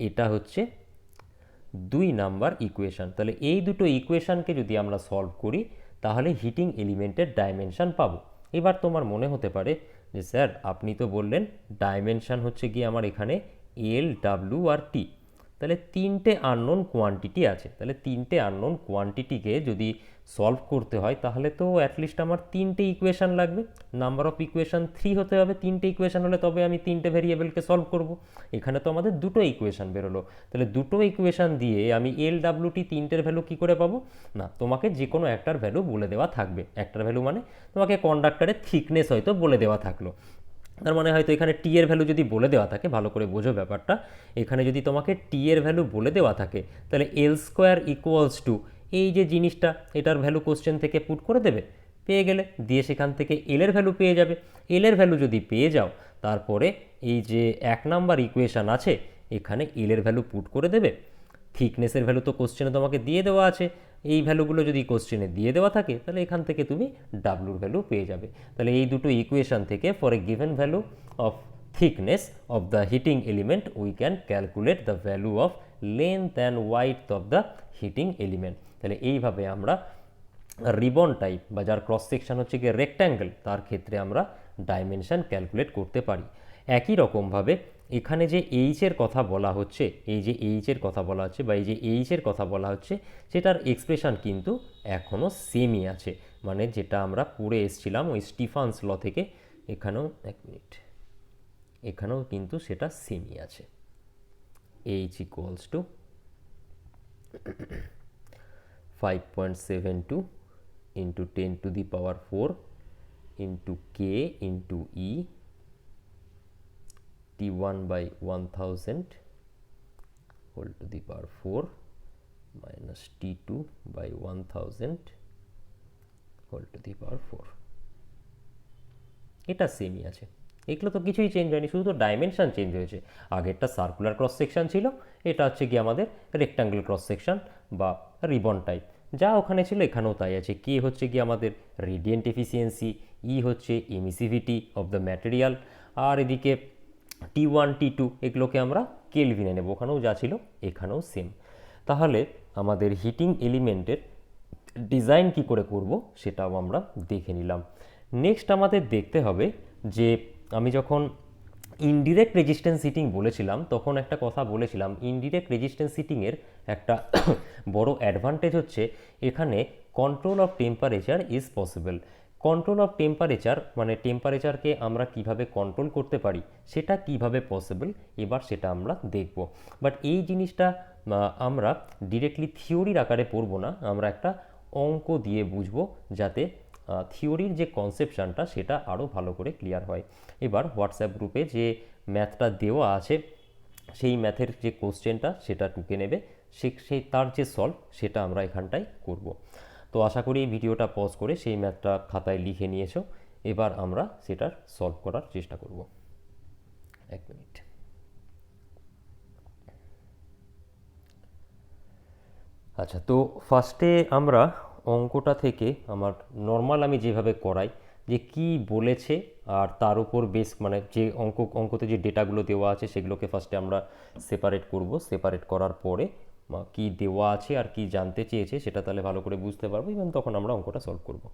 A: এটা হচ্ছে 2 নাম্বার ইকুয়েশান। তাহলে এই দুটো ইকুয়েশানকে যদি আমরা সলভ করি তাহলে হিটিং এলিমেন্টের ডাইমেনশন পাবো। এবার তোমার মনে হতে পারে যে স্যার আপনি তো বললেন ডাইমেনশন হচ্ছে গিয়ে আমার এখানে এল, ডাব্লিউ আর টি, তাহলে 3টে আননোন কোয়ান্টিটি আছে, তাহলে 3টে আননোন কোয়ান্টিটিকে যদি সলভ করতে হয় তাহলে তো অ্যাটলিস্ট আমার 3টে ইকুয়েশান লাগবে, নাম্বার অফ ইকুয়েশান 3 হতে হবে, 3টে ইকুয়েশান হলে তবে আমি 3টে ভেরিয়েবলকে সলভ করব। এখানে তো আমাদের দুটো ইকুয়েশান বেরোলো, তাহলে দুটো ইকুয়েশান দিয়ে আমি এল, ডাব্লিউ, টি 3টের ভ্যালু কী করে পাবো? না, তোমাকে যে কোনো একটার ভ্যালু বলে দেওয়া থাকবে, একটার ভ্যালু মানে তোমাকে কন্ডাক্টরের থিকনেস হয়তো বলে দেওয়া থাকলো, তার মানে হয়তো এখানে টি এর ভ্যালু যদি বলে দেওয়া থাকে, ভালো করে বোঝো ব্যাপারটা, এখানে যদি তোমাকে টি এর ভ্যালু বলে দেওয়া থাকে তাহলে এল স্কোয়ার ইকুয়ালস টু এই যে জিনিসটা, এটার ভ্যালু কোশ্চেন থেকে পুট করে দেবে, পেয়ে গেলে দিয়ে সেখান থেকে এল এর ভ্যালু পেয়ে যাবে। এল এর ভ্যালু যদি পেয়ে যাও তারপরে এই যে 1 নাম্বার ইকুয়েশান আছে এখানে এল এর ভ্যালু পুট করে দেবে, থিকনেসের ভ্যালু তো কোশ্চেনে তোমাকে দিয়ে দেওয়া আছে, এই ভ্যালুগুলো যদি কোশ্চেনে দিয়ে দেওয়া থাকে তাহলে এখান থেকে তুমি ডাব্লুর ভ্যালু পেয়ে যাবে। তাহলে এই দুটো ইকুয়েশান থেকে for a given value of thickness of the heating element we can calculate the value of length and width of the heating element। তাহলে এইভাবে আমরা রিবন টাইপ বা যার ক্রস সেকশন হচ্ছে গিয়ে রেক্ট্যাঙ্গেল তার ক্ষেত্রে আমরা ডাইমেনশন ক্যালকুলেট করতে পারি। একই রকমভাবে এখানে যে এইচের কথা বলা হচ্ছে, এই যে এইচের কথা বলা হচ্ছে বা এই যে এইচের কথা বলা হচ্ছে সেটার এক্সপ্রেশন কিন্তু এখনও সেমই আছে, মানে যেটা আমরা পড়ে এসেছিলাম ওই স্টিফানস ল থেকে, এখানেও 1 মিনিট, এখানেও কিন্তু সেটা সেমই আছে। H equals to 5.72 into 10 to the power 4 into k into E T1 by 1000 whole to the power 4 minus T2 by 1000 whole to the power 4. এটা সেমই আছে, এগুলো তো কিছুই চেঞ্জ হয়নি, শুধু তো ডাইমেনশন চেঞ্জ হয়েছে। আগেরটা সার্কুলার ক্রস সেকশন ছিল, এটা হচ্ছে কি আমাদের রেক্টাঙ্গেল ক্রস সেকশন বা রিবন টাইপ। যা ওখানে ছিল এখানেও তাই আছে। কে হচ্ছে কি আমাদের রেডিয়েন্ট এফিসিয়েন্সি, ই হচ্ছে এমিসিভিটি অফ দ্য ম্যাটেরিয়াল, আর এদিকে T1 T2 এগুলোকে আমরা কেলভিনে নেব, ওখানেও যা ছিল এখানেও সেম। তাহলে আমাদের হিটিং এলিমেন্টের ডিজাইন কি করে করব সেটাও আমরা দেখে নিলাম। নেক্সট আমাদের দেখতে হবে যে আমি যখন ইনডিরেক্ট রেজিস্ট্যান্স হিটিং বলেছিলাম তখন একটা কথা বলেছিলাম, ইনডিরেক্ট রেজিস্ট্যান্স হিটিংয়ের একটা বড় অ্যাডভান্টেজ হচ্ছে এখানে control of temperature is possible. Control of temperature মানে টেম্পারেচারকে আমরা কিভাবে কন্ট্রোল করতে পারি সেটা কিভাবে পসিবল, এবার সেটা আমরা দেখব। বাট এই জিনিসটা আমরা ডিরেক্টলি থিওরির আকারে পড়ব না, আমরা একটা অঙ্ক দিয়ে বুঝবো যাতে থিওরির যে কনসেপশনটা সেটা আরও ভালো করে ক্লিয়ার হয়। এবার হোয়াটসঅ্যাপ গ্রুপে যে ম্যাথটা দেওয়া আছে সেই ম্যাথের যে কোশ্চেনটা সেটা টুকে নেবে, সেই তার যে সলভ সেটা আমরা এখানটায় করব। তো আশা করি এই ভিডিওটা পজ করে সেই ম্যাথটা খাতায় লিখে নিয়েছো, এবার আমরা সেটার সলভ করার চেষ্টা করব। এক মিনিট। আচ্ছা, তো ফার্স্টে আমরা অঙ্কটা থেকে আমার নর্মাল আমি যেভাবে করাই যে কি বলেছে আর তার উপর বেস মানে যে অঙ্কতে যে ডেটাগুলো দেওয়া আছে সেগুলোকে ফার্স্টে আমরা সেপারেট করব। সেপারেট করার পরে কি দেওয়া আছে আর কি জানতে চেয়েছে সেটা তাহলে ভালো করে বুঝতে পারবো এবং তখন আমরা অঙ্কটা সলভ করব।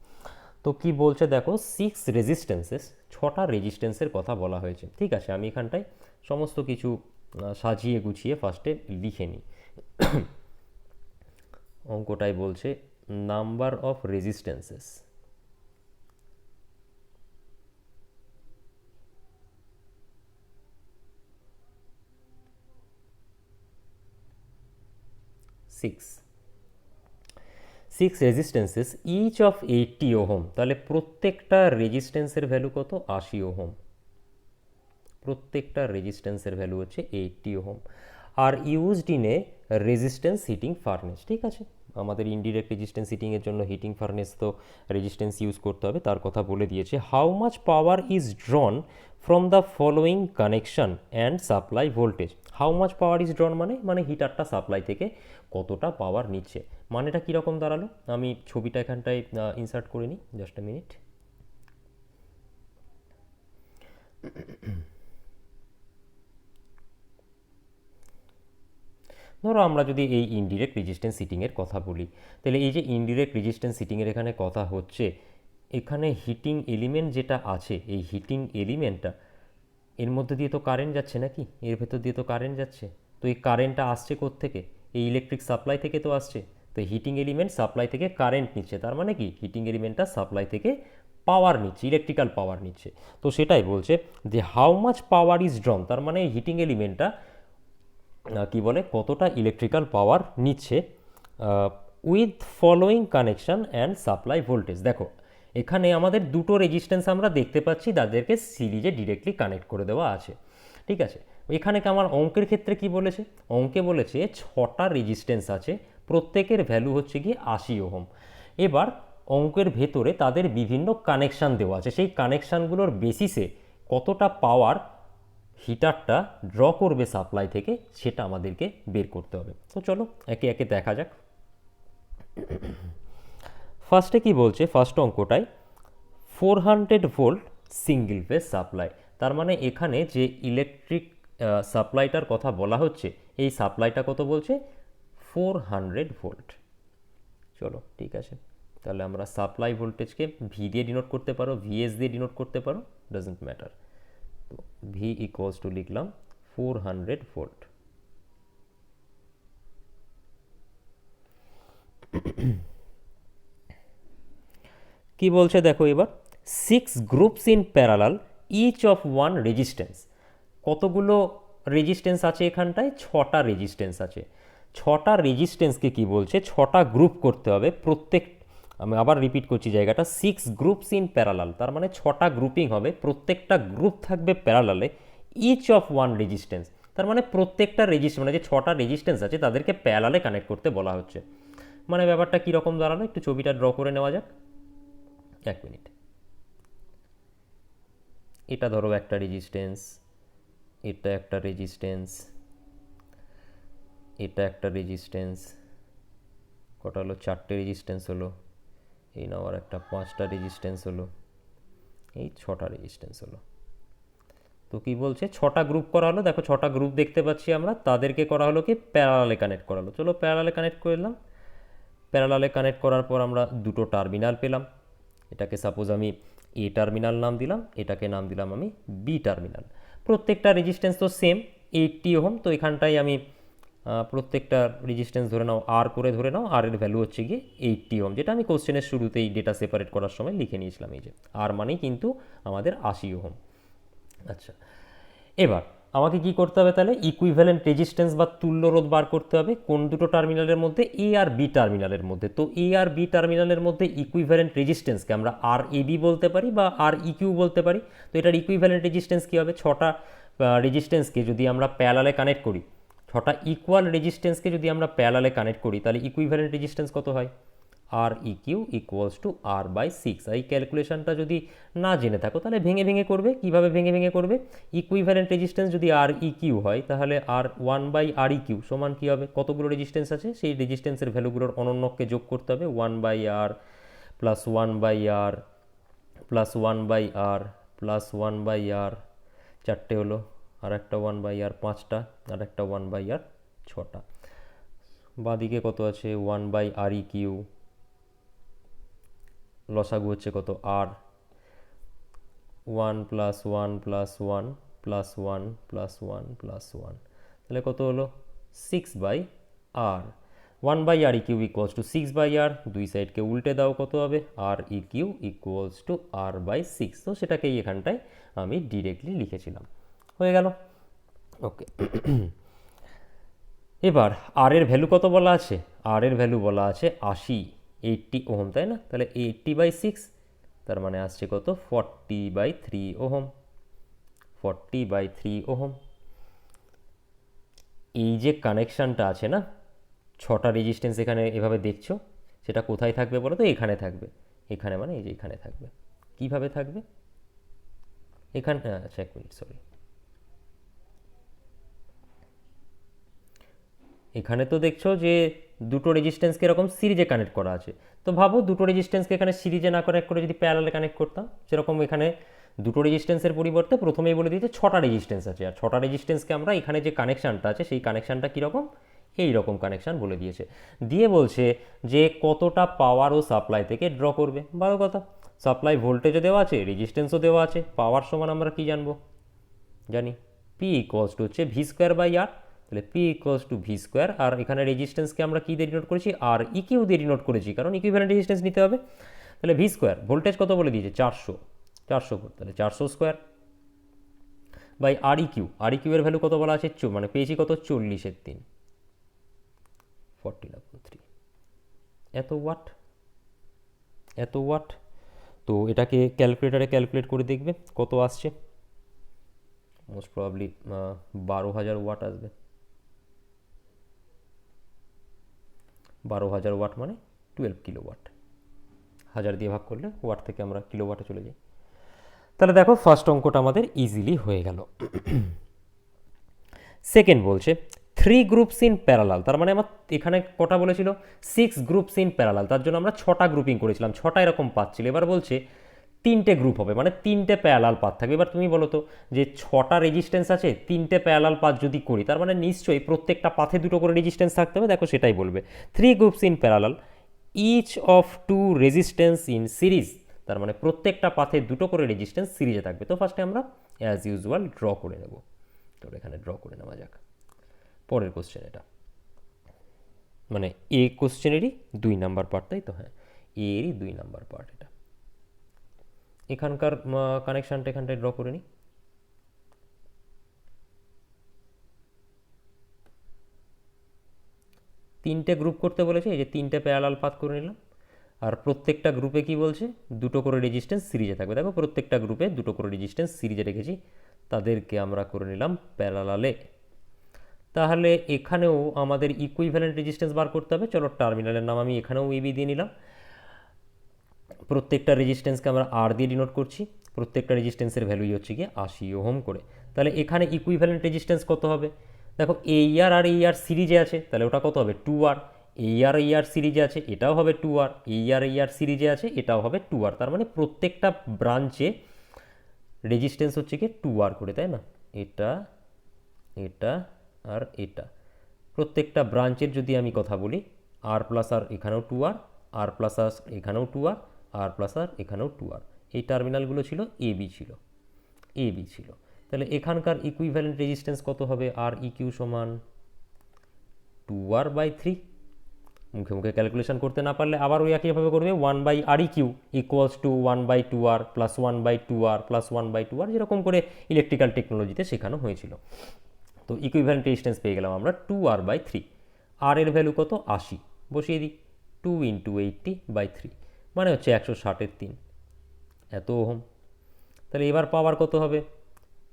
A: তো কি বলছে দেখো, 6 রেজিস্ট্যান্সেস, 6টা রেজিস্ট্যান্সের কথা বলা হয়েছে। ঠিক আছে, আমি এখানটায় সমস্ত কিছু সাজিয়ে গুছিয়ে ফার্স্টে লিখে নিই। অঙ্কটাই বলছে number of resistances, six resistances each of 80 ohm. তাহলে প্রত্যেকটা রেজিস্ট্যান্সের ভ্যালু কত? 80 ওহম। প্রত্যেকটা রেজিস্ট্যান্সের ভ্যালু হচ্ছে 80 ওহম। আর used in a resistance heating furnace. ঠিক আছে, আমাদের ইনডিরেক্ট রেজিস্ট্যান্স হিটিংয়ের জন্য হিটিং ফার্নেস তো রেজিস্ট্যান্স ইউজ করতে হবে, তার কথা বলে দিয়েছে। How much power is drawn from the following connection and supply voltage. How much power is drawn মানে হিটারটা সাপ্লাই থেকে কতটা পাওয়ার নিচ্ছে। মানেটা কীরকম দাঁড়ালো, আমি ছবিটা এখানটায় ইনসার্ট করে নিই, জাস্ট এ মিনিট। ধরো আমরা যদি এই ইনডিরেক্ট রেজিস্ট্যান্স হিটিংয়ের কথা বলি, তাহলে এই যে ইনডিরেক্ট রেজিস্ট্যান্স হিটিংয়ের এখানে কথা হচ্ছে, এখানে হিটিং এলিমেন্ট যেটা আছে এই হিটিং এলিমেন্টটা এর মধ্যে দিয়ে তো কারেন্ট যাচ্ছে নাকি, এর ভেতর দিয়ে তো কারেন্ট যাচ্ছে। তো এই কারেন্টটা আসছে কোত্থেকে? এই ইলেকট্রিক সাপ্লাই থেকে তো আসছে। তো হিটিং এলিমেন্ট সাপ্লাই থেকে কারেন্ট নিচ্ছে, তার মানে কি হিটিং এলিমেন্টটা সাপ্লাই থেকে পাওয়ার নিচ্ছে, ইলেকট্রিক্যাল পাওয়ার নিচ্ছে। তো সেটাই বলছে যে হাউ মাচ পাওয়ার ইজ ড্রন, তার মানে এই হিটিং এলিমেন্টটা কি বলে কতটা ইলেকট্রিক্যাল পাওয়ার নিচ্ছে with following connection and supply voltage. দেখো এখানে আমাদের দুটো রেজিস্ট্যান্স আমরা দেখতে পাচ্ছি যাদেরকে সিরিজে ডিরেক্টলি কানেক্ট করে দেওয়া আছে। ঠিক আছে, এখানে আমার অঙ্কের ক্ষেত্রে কি বলেছে, অঙ্কে বলেছে 6টা রেজিস্ট্যান্স আছে, প্রত্যেকের ভ্যালু হচ্ছে গিয়ে 80 ওহম। এবার অঙ্কের ভেতরে তাদের বিভিন্ন কানেকশান দেওয়া আছে, সেই কানেকশানগুলোর বেসিসে কতটা পাওয়ার হিটারটা ড্র করবে সাপ্লাই থেকে সেটা আমাদেরকে বের করতে হবে। তো চলো একে একে দেখা যাক। ফার্স্টে কি বলছে, ফার্স্ট অঙ্কটায় 400 ভোল্ট সিঙ্গেল ফেজ সাপ্লাই, তার মানে এখানে যে ইলেকট্রিক সাপ্লাইটার কথা বলা হচ্ছে এই সাপ্লাইটা কত বলছে? 400 ভোল্ট। চলো ঠিক আছে, তাহলে আমরা সাপ্লাই ভোল্টেজকে ভি দিয়ে ডিনোট করতে পারো, ভিএস দিয়ে ডিনোট করতে পারো, ডাজন্ট ম্যাটার। তো ভি ইকুয়ালস টু লিখলাম 400 ভোল্ট। কি বলছে দেখো এবার, 6 groups in parallel each of one resistance. কতগুলো রেজিস্ট্যান্স আছে এখানটায়? 6টা রেজিস্ট্যান্স আছে। 6টা রেজিস্ট্যান্সকে কি বলছে 6টা গ্রুপ করতে হবে, আমি আবার রিপিট করছি জায়গাটা, 6 গ্রুপস ইন প্যারালাল, তার মানে 6টা গ্রুপিং হবে, প্রত্যেকটা গ্রুপ থাকবে প্যারালালে, ইচ অফ ওয়ান রেজিস্ট্যান্স, তার মানে প্রত্যেকটা রেজিস্ট্যান্স মানে যে 6টা রেজিস্ট্যান্স আছে তাদেরকে প্যারালালে কানেক্ট করতে বলা হচ্ছে। মানে ব্যাপারটা কীরকম দাঁড়ালো, একটু ছবিটা ড্র করে নেওয়া যাক। 1 মিনিট। এটা ধরো একটা রেজিস্ট্যান্স, এটা একটা রেজিস্ট্যান্স, এটা একটা রেজিস্ট্যান্স, কটা হলো, 4টে রেজিস্ট্যান্স হলো, এই নাও আর একটা 5টা রেজিস্ট্যান্স হলো, এই 6টা রেজিস্ট্যান্স হলো। তো কি বলছে, 6টা গ্রুপ করা হলো, দেখো 6টা গ্রুপ দেখতে পাচ্ছি আমরা, তাদেরকে করা হলো কি প্যারালালে কানেক্ট করা হলো। চলো প্যারালালে কানেক্ট করলাম, প্যারালালে কানেক্ট করার পর আমরা দুটো টার্মিনাল পেলাম। এটাকে সাপোজ আমি এ টার্মিনাল নাম দিলাম, এটাকে নাম দিলাম আমি বি টার্মিনাল। প্রত্যেকটা রেজিস্ট্যান্স তো সেম 80 ওহম, তো এখানটায় আমি প্রত্যেকটা রেজিস্ট্যান্স ধরে নাও আর করে ধরে নাও, আর এর ভ্যালু হচ্ছে গিয়ে 80 ওহম, যেটা আমি কোশ্চেনের শুরুতেই ডেটা সেপারেট করার সময় লিখে নিয়েছিলাম। এই যে আর মানেই কিন্তু আমাদের 80 ওহম। আচ্ছা, এবার আমাকে কি করতে হবে তাহলে, ইকুইভ্যালেন্ট রেজিস্ট্যান্স বা তুল্য রোধ বার করতে হবে কোন দুটো টার্মিনালের মধ্যে, এ আর বি টার্মিনালের মধ্যে। তো এ আর বি টার্মিনালের মধ্যে ইকুইভ্যালেন্ট রেজিস্ট্যান্সকে আমরা আর এ বি বলতে পারি বা আর ই কিউ বলতে পারি। তো এটার ইকুইভ্যালেন্ট রেজিস্ট্যান্স কী হবে, 6টা রেজিস্ট্যান্সকে যদি আমরা প্যারালালে কানেক্ট করি, 6টা ইকুয়াল রেজিস্ট্যান্সকে যদি আমরা প্যারালালে কানেক্ট করি, তাহলে ইকুইভ্যালেন্ট রেজিস্ট্যান্স কত হয়, R E q equals to R by 6। এই ক্যালকুলেশনটা যদি না জেনে থাকো তাহলে ভেঙে ভেঙে করবে। কিভাবে ভেঙে ভেঙে করবে, ইকুইভ্যালেন্ট রেজিস্ট্যান্স যদি আর ই কিউ হয়, তাহলে আর 1 বাই আর ই কিউ সমান কী হবে, কতগুলো রেজিস্ট্যান্স আছে সেই রেজিস্ট্যান্সের ভ্যালুগুলোর অনন্যককে যোগ করতে হবে, 1 by R plus 1 by R plus 1 by R plus 1 by R, 4টে হলো, আর একটা 1 বাই আর 5টা, আর একটা 1 বাই আর 6টা। বাঁদিকে কত আছে, 1 বাই আর ই কিউ, লসাগু হচ্ছে কত, আর 1 plus 1 plus 1 plus 1 plus 1 plus 1, তাহলে কত হলো 6 by R. 1 by R E q equals to 6 by R, দুই সাইডকে উল্টে দাও, কত হবে R E q equals to R by 6। তো সেটাকেই এখানটায় আমি ডিরেক্টলি লিখেছিলাম, হয়ে গেল। ওকে, এবার আর এর ভ্যালু কত বলা আছে, আর এর ভ্যালু বলা আছে 80 ওহম, তাই না? তাহলে 80 বাই 6, তার মানে আসছে কত 40 বাই 3 ওহম, 40 বাই 3 ওহম। এই যে কানেকশানটা আছে না, 6টা রেজিস্ট্যান্স এখানে এভাবে দেখছো, সেটা কোথায় থাকবে বলো তো, এখানে থাকবে। এখানে মানে এই যে এখানে থাকবে। কিভাবে থাকবে এখানে, আচ্ছা 1 মিনিট, সরি, এখানে তো দেখছো যে দুটো রেজিস্ট্যান্সকে এরকম সিরিজে কানেক্ট করা আছে। তো ভাবো দুটো রেজিস্ট্যান্সকে এখানে সিরিজে না কানেক্ট করে যদি প্যারালালে কানেক্ট করতাম, সেরকম এখানে দুটো রেজিস্ট্যান্সের পরিবর্তে প্রথমেই বলে দিয়েছে 6টা রেজিস্ট্যান্স আছে, আর 6টা রেজিস্ট্যান্সকে আমরা এখানে যে কানেকশানটা আছে সেই কানেকশানটা কীরকম, এই রকম কানেকশান বলে দিয়েছে। দিয়ে বলছে যে কতটা পাওয়ার ও সাপ্লাই থেকে ড্র করবে। ভালো কথা, সাপ্লাই ভোল্টেজও দেওয়া আছে, রেজিস্ট্যান্সও দেওয়া আছে, পাওয়ার সমান আমরা কি জানবো, জানি পি ইকুয়ালস টু হচ্ছে ভি স্কোয়ার বাই আর। তাহলে P equals to V square, আর এখানে রেজিস্ট্যান্সকে আমরা কী দিয়ে ডিনোট করেছি, আর ই কিউ দিয়ে ডিনোট করেছি, কারণ ইকুইভ্যালেন্ট রেজিস্ট্যান্স নিতে হবে। তাহলে ভি স্কোয়ার, ভোল্টেজ কত বলে দিয়েছে 400 ভোল্ট, তাহলে 400 square by R E Q, R E Q এর ভ্যালু কত বলা আছে, মানে পেয়েছি কত 40/3, 14/3, এত ওয়াট, এত ওয়াট। তো এটাকে ক্যালকুলেটারে ক্যালকুলেট করে দেখবে কত আসছে, মোস্ট প্রবাবলি 12,000 ওয়াট আসবে। 12,000 ওয়াট মানে 12 কিলোওয়াট, 1000 দিয়ে ভাগ করলে ওয়াট থেকে আমরা কিলোওয়াটে চলে যাই। তাহলে দেখো ফার্স্ট অঙ্কটা আমাদের ইজিলি হয়ে গেল। সেকেন্ড বলছে 3 গ্রুপস ইন প্যারালাল, তার মানে আমার এখানে কটা বলেছিল 6 গ্রুপস ইন প্যারালাল, তার জন্য আমরা 6টা গ্রুপিং করেছিলাম, 6টা এরকম পাচ্ছিল। এবার বলছে 3টে গ্রুপ হবে, মানে 3টে প্যারালাল পাথ থাকবে। এবার তুমি বলো তো যে 6টা রেজিস্ট্যান্স আছে, 3টে প্যারালাল পাথ যদি করি, তার মানে নিশ্চয়ই প্রত্যেকটা পাথে দুটো করে রেজিস্ট্যান্স থাকতে হবে। দেখো সেটাই বলবে 3 groups in parallel each of 2 resistance in series, তার মানে প্রত্যেকটা পাথে দুটো করে রেজিস্ট্যান্স সিরিজে থাকবে। তো ফার্স্টে আমরা অ্যাজ ইউজুয়াল ড্র করে নেব, তো এখানে ড্র করে নেওয়া যাক। পরের কোশ্চেন এটা, মানে এ কোশ্চেনেরই 2 নাম্বার পার্ট, তাই তো, হ্যাঁ এরই 2 নাম্বার পার্ট এটা। এখানকার কানেকশানটা এখানটায় ড্র করে নিই। তিনটে গ্রুপ করতে বলেছে, এই যে 3টে প্যারালাল পাথ করে নিলাম, আর প্রত্যেকটা গ্রুপে কি বলছে, দুটো করে রেজিস্ট্যান্স সিরিজে থাকবে। দেখো প্রত্যেকটা গ্রুপে দুটো করে রেজিস্ট্যান্স সিরিজে রেখেছি, তাদেরকে আমরা করে নিলাম প্যারালালে। তাহলে এখানেও আমাদের ইকুইভ্যালেন্ট রেজিস্ট্যান্স বার করতে হবে। চলো টার্মিনালের নাম আমি এখানেও এবি দিয়ে নিলাম। প্রত্যেকটা রেজিস্ট্যান্সকে আমরা আর দিয়ে ডিনোট করছি। প্রত্যেকটা রেজিস্ট্যান্সের ভ্যালুই হচ্ছে গিয়ে 80 ওহম করে। তাহলে এখানে ইকুইভ্যালেন্ট রেজিস্ট্যান্স কত হবে? দেখো এইআর আর এইআর সিরিজে আছে, তাহলে ওটা কত হবে? 2R। এইআর এইআর সিরিজে আছে, এটাও হবে 2R। এইআর এইআর সিরিজে আছে, এটাও হবে 2R। তার মানে প্রত্যেকটা ব্রাঞ্চে রেজিস্ট্যান্স হচ্ছে গিয়ে 2R করে, তাই না? এটা, এটা আর এটা, প্রত্যেকটা ব্রাঞ্চের যদি আমি কথা বলি, আর প্লাস আর এখানেও 2R, আর প্লাস আর এখানেও 2R, আর প্লাস আর এখানেও 2R। এই টার্মিনালগুলো ছিল এবি, ছিল এবি ছিল। তাহলে এখানকার ইকুইভ্যালেন্ট রেজিস্ট্যান্স কত হবে? আর ইকিউ সমান 2R/3। মুখে মুখে ক্যালকুলেশন করতে না পারলে আবার ওই একইভাবে করবে, 1/REQ equals to 1/2R plus 1/2R plus 1/2R, যেরকম করে ইলেকট্রিক্যাল টেকনোলজিতে শেখানো হয়েছিল। তো ইকুইভ্যালেন্ট রেজিস্ট্যান্স পেয়ে গেলাম আমরা 2R/3। আর এর ভ্যালু কত? 80, বসিয়ে দিই। 2 × 80/3 মানে হচ্ছে 160-এর 3, এত ওহম। তাহলে এবার পাওয়ার কত হবে?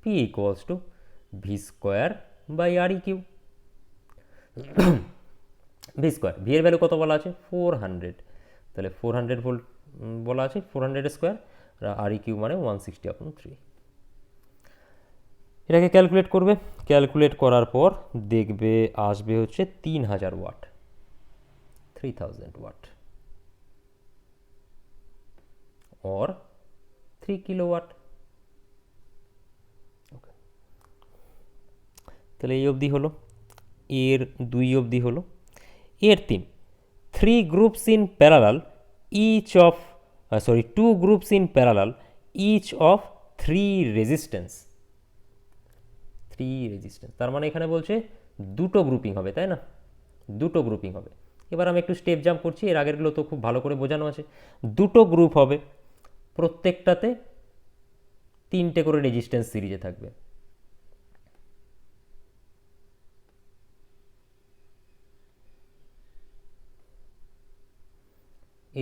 A: P equals to V²/REQ। V², V এর ভ্যালু কত বলা আছে? 400। তাহলে 400 ভোল্ট বলা আছে, 400² আর REQ মানে 160/3। এটাকে ক্যালকুলেট করবে, ক্যালকুলেট করার পর দেখবে আসবে হচ্ছে 3000 ওয়াট, 3000 ওয়াট or 3 কিলোওয়াট। তাহলে এই অবধি হলো, এর 2 অবধি হলো, এর 3 groups in parallel each of 2 groups in parallel each of 3 resistance. 3 resistance তার মানে এখানে বলছে দুটো গ্রুপিং হবে, তাই না? দুটো গ্রুপিং হবে। এবার আমি একটু স্টেপ জাম্প করছি, এর আগেরগুলো তো খুব ভালো করে বোঝানো আছে। দুটো গ্রুপ হবে, প্রত্যেকটাতে 3টে করে রেজিস্ট্যান্স সিরিজে থাকবে।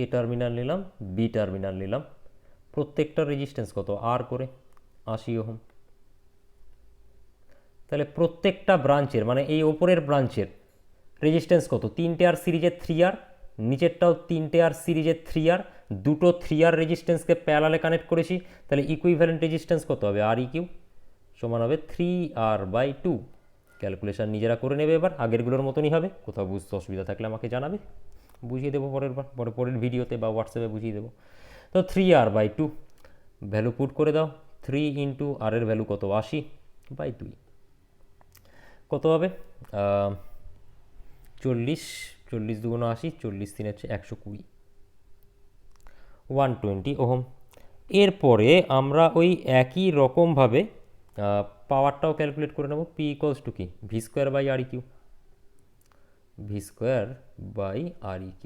A: এ টার্মিনাল নিলাম, বি টার্মিনাল নিলাম, প্রত্যেকটা রেজিস্ট্যান্স কত? আর করে 80 ওহম। তাহলে প্রত্যেকটা ব্রাঞ্চের মানে এই ওপরের ব্রাঞ্চের রেজিস্ট্যান্স কত? 3টে আর সিরিজের 3R, নিচেরটাও 3টে আর সিরিজের 3R, দুটো 3R রেজিস্ট্যান্সকে প্যারালালে কানেক্ট করেছি। তাহলে ইকুইভ্যালেন্ট রেজিস্ট্যান্স কত হবে? REQ সমান হবে 3R/2। ক্যালকুলেশন নিজেরা করে নেবে, এবার আগেরগুলোর মতনই হবে। কোথাও বুঝতে অসুবিধা থাকলে আমাকে জানাবে, বুঝিয়ে দেবো পরের ভিডিওতে বা হোয়াটসঅ্যাপে বুঝিয়ে দেবো। তো 3R/2 ভ্যালু পুট করে দাও। 3 × R এর ভ্যালু কত? 80/2 কত হবে? 40, 40 × 2 = 80, 40 × 3 হচ্ছে 120, 120 ওহম। এরপরে আমরা ওই একই রকমভাবে পাওয়ারটাও ক্যালকুলেট করে নেব। P ইকুয়ালস টু কি? V²/REQ, V²/REQ।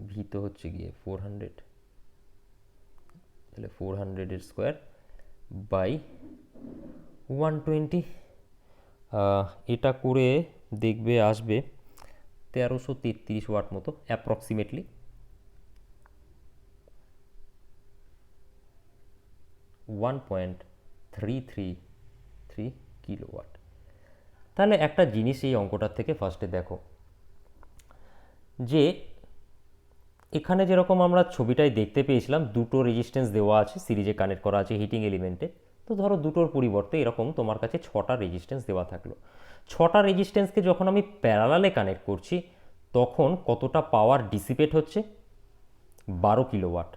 A: ভি তো হচ্ছে গিয়ে 400, তাহলে 400 স্কোয়ার বাই 120। এটা করে দেখবে আসবে 1333 ওয়াট মতো অ্যাপ্রক্সিমেটলি। 1.333 কিলোওয়াট। তাহলে একটা জিনিস এই অঙ্কটার থেকে ফার্স্টে দেখো, যে এখানে যেরকম আমরা ছবিটাই দেখতে পেয়েছিলাম, দুটো রেজিস্ট্যান্স দেওয়া আছে, সিরিজে কানেক্ট করা আছে হিটিং এলিমেন্টে। তো ধরো দুটোর পরিবর্তে এরকম তোমার কাছে 6টা রেজিস্ট্যান্স দেওয়া থাকলো। 6টা রেজিস্ট্যান্সকে যখন আমি প্যারালালে কানেক্ট করছি, তখন কতটা পাওয়ার ডিসিপেট হচ্ছে? 12 কিলোওয়াট।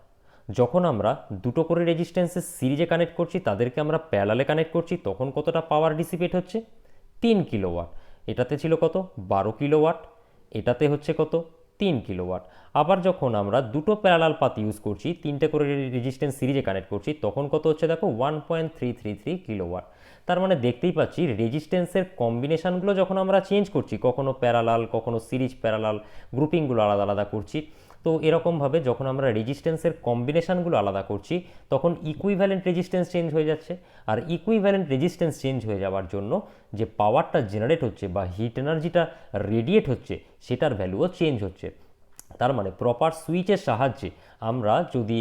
A: যখন আমরা দুটো করে রেজিস্ট্যান্সের সিরিজে কানেক্ট করছি, তাদেরকে আমরা প্যারালালে কানেক্ট করছি, তখন কতটা পাওয়ার ডিসিপেট হচ্ছে? 3 কিলোওয়াট। এটাতে ছিল কত? 12 কিলোওয়াট। এটাতে হচ্ছে কত? 3 কিলোওয়াট। আবার যখন আমরা দুটো প্যারালাল পাথ ইউজ করছি, 3টে করে রেজিস্ট্যান্স সিরিজে কানেক্ট করছি, তখন কত হচ্ছে? দেখো 1.333 কিলোওয়াট। তার মানে দেখতেই পাচ্ছি রেজিস্ট্যান্সের কম্বিনেশনগুলো যখন আমরা চেঞ্জ করছি, কখনো প্যারালাল, কখনো সিরিজ প্যারালাল, গ্রুপিংগুলো আলাদা আলাদা করছি, তো এরকমভাবে যখন আমরা রেজিস্ট্যান্সের কম্বিনেশানগুলো আলাদা করছি তখন ইকুইভ্যালেন্ট রেজিস্ট্যান্স চেঞ্জ হয়ে যাচ্ছে, আর ইকুইভ্যালেন্ট রেজিস্ট্যান্স চেঞ্জ হয়ে যাওয়ার জন্য যে পাওয়ারটা জেনারেট হচ্ছে বা হিট এনার্জিটা রেডিয়েট হচ্ছে সেটার ভ্যালুও চেঞ্জ হচ্ছে। তার মানে প্রপার সুইচের সাহায্যে আমরা যদি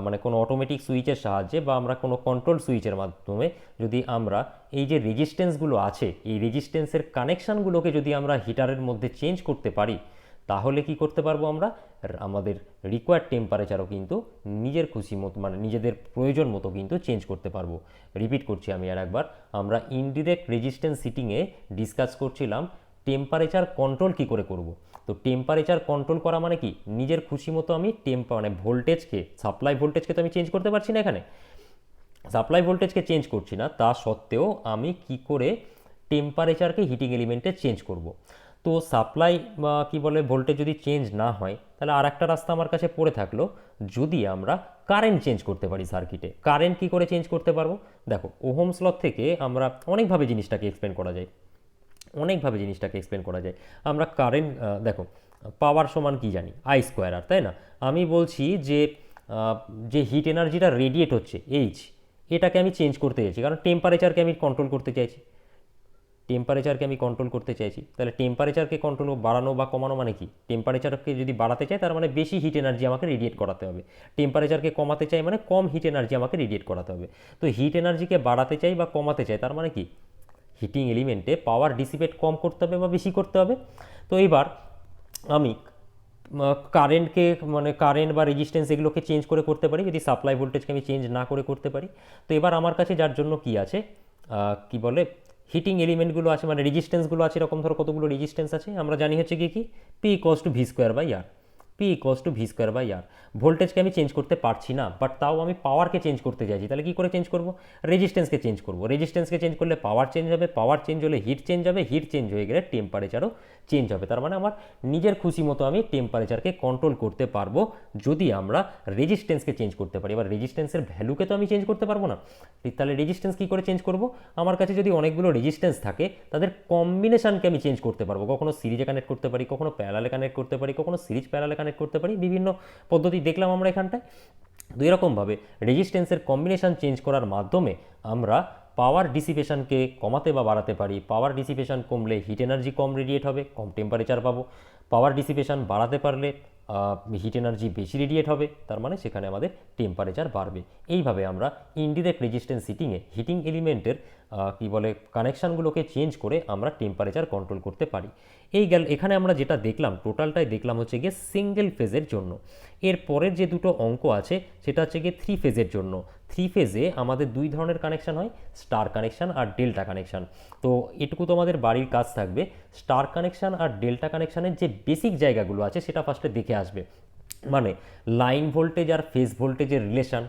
A: মানে কোনো অটোমেটিক সুইচের সাহায্যে বা আমরা কোনো কন্ট্রোল সুইচের মাধ্যমে যদি আমরা এই যে রেজিস্ট্যান্সগুলো আছে এই রেজিস্ট্যান্সের কানেকশানগুলোকে যদি আমরা হিটারের মধ্যে চেঞ্জ করতে পারি তাহলে কি করতে পারবো আমরা আমাদের রিকোয়ার্ড টেম্পারেচারও কিন্তু নিজের খুশি মতো মানে নিজেদের প্রয়োজন মতো কিন্তু চেঞ্জ করতে পারবো। রিপিট করছি আমি আর একবার, আমরা ইনডিরেক্ট রেজিস্ট্যান্স হিটিংয়ে ডিসকাস করছিলাম টেম্পারেচার কন্ট্রোল কি করে করব। তো টেম্পারেচার কন্ট্রোল করা মানে কি নিজের খুশি মতো আমি মানে ভোল্টেজকে সাপ্লাই ভোল্টেজকে তো আমি চেঞ্জ করতে পারছি না, এখানে সাপ্লাই ভোল্টেজকে চেঞ্জ করছি না, তা সত্ত্বেও আমি কি করে টেম্পারেচারকে হিটিং এলিমেন্টে চেঞ্জ করব। তো সাপ্লাই বা কী বলে ভোল্টেজ যদি চেঞ্জ না হয় তাহলে আর একটা রাস্তা আমার কাছে পড়ে থাকলো, যদি আমরা কারেন্ট চেঞ্জ করতে পারি সার্কিটে। কারেন্ট কি করে চেঞ্জ করতে পারবো? দেখো ওহমস ল থেকে আমরা অনেকভাবে জিনিসটাকে এক্সপ্লেন করা যায়, অনেকভাবে জিনিসটাকে এক্সপ্লেন করা যায়। আমরা কারেন্ট দেখো পাওয়ার সমান কি জানি আই স্কোয়ার আর, তাই না? আমি বলছি যে যে হিট এনার্জিটা রেডিয়েট হচ্ছে এইচ, এটাকে আমি চেঞ্জ করতে চাইছি কারণ টেম্পারেচারকে আমি কন্ট্রোল করতে চাইছি, টেম্পারেচারকে আমি কন্ট্রোল করতে চাইছি। তাহলে টেম্পারেচারকে কন্ট্রোল বাড়ানো বা কমানো মানে কি? টেম্পারেচারকে যদি বাড়াতে চাই তার মানে বেশি হিট এনার্জি আমাকে রেডিয়েট করাতে হবে, টেম্পারেচারকে কমাতে চাই মানে কম হিট এনার্জি আমাকে রেডিয়েট করাতে হবে। তো হিট এনার্জিকে বাড়াতে চাই বা কমাতে চাই তার মানে কি হিটিং এলিমেন্টে পাওয়ার ডিসিপেট কম করতে হবে বা বেশি করতে হবে। তো এইবার আমি কারেন্টকে মানে কারেন্ট বা রেজিস্ট্যান্স এগুলোকে চেঞ্জ করে করতে পারি যদি সাপ্লাই ভোল্টেজকে আমি চেঞ্জ না করে করতে পারি। তো এবার আমার কাছে যার জন্য কি আছে কি বলে হিটিং এলিমেন্টগুলো আছে মানে রেজিস্ট্যান্সগুলো আছে, এরকম ধরো কতগুলো রেজিস্ট্যান্স আছে আমরা জানি হচ্ছে কি P equals to V square by R, P equals to V square by R. ভোল্টেজকে আমি চেঞ্জ করতে পারছি না বাট তাও আমি পাওয়ারকে চেঞ্জ করতে চাইছি, তাহলে কী করে চেঞ্জ করব? রেজিস্ট্যান্সকে চেঞ্জ করব, রেজিস্ট্যান্সকে চেঞ্জ করলে পাওয়ার চেঞ্জ হবে, পাওয়ার চেঞ্জ হলে হিট চেঞ্জ হবে, হিট চেঞ্জ হয়ে গেলে টেম্পারেচারও চেঞ্জ হবে। তার মানে আমার নিজের খুশি মতো আমি টেম্পারেচারকে কন্ট্রোল করতে পারবো যদি আমরা রেজিস্ট্যান্সকে চেঞ্জ করতে পারি। এবার রেজিস্ট্যান্সের ভ্যালুকে তো আমি চেঞ্জ করতে পারবো না, তাহলে রেজিস্ট্যান্স কী করে চেঞ্জ করব? আমার কাছে যদি অনেকগুলো রেজিস্ট্যান্স থাকে তাদের কম্বিনেশনকে আমি চেঞ্জ করতে পারবো, কখনো সিরিজে কানেক্ট করতে পারি, কখনো প্যারালালে কানেক্ট করতে পারি, কখনো সিরিজ প্যারালালে কানেক্ট করতে পারি, বিভিন্ন পদ্ধতি দেখলাম আমরা এখানটায়। তো এরকমভাবে রেজিস্ট্যান্সের কম্বিনেশন চেঞ্জ করার মাধ্যমে আমরা পাওয়ার ডিসিপেশনকে কমাতে বা বাড়াতে পারি। পাওয়ার ডিসিপেশন কমলে হিট এনার্জি কম রেডিয়েট হবে, কম টেম্পারেচার পাবো। পাওয়ার ডিসিপেশন বাড়াতে পারলে হিট এনার্জি বেশি রেডিয়েট হবে, তার মানে সেখানে আমাদের টেম্পারেচার বাড়বে। এইভাবে আমরা ইনডিরেক্ট রেজিস্ট্যান্স হিটিংয়ে হিটিং এলিমেন্টের কী বলে কানেকশানগুলোকে চেঞ্জ করে আমরা টেম্পারেচার কন্ট্রোল করতে পারি। এখানে আমরা যেটা দেখলাম টোটালটাই দেখলাম হচ্ছে গিয়ে সিঙ্গেল ফেজের জন্য। এর পরের যে দুটো অঙ্ক আছে সেটা হচ্ছে গিয়ে থ্রি ফেজের জন্য। থ্রি ফেজে আমাদের দুই ধরনের কানেকশান হয়, স্টার কানেকশান আর ডেল্টা কানেকশান। তো এটুকু তো আমাদের বাড়ির কাজ থাকবে, স্টার কানেকশান আর ডেল্টা কানেকশানের যে বেসিক জায়গাগুলো আছে সেটা ফার্স্টে দেখে আসবে। মানে লাইন ভোল্টেজ আর ফেজ ভোল্টেজের রিলেশান,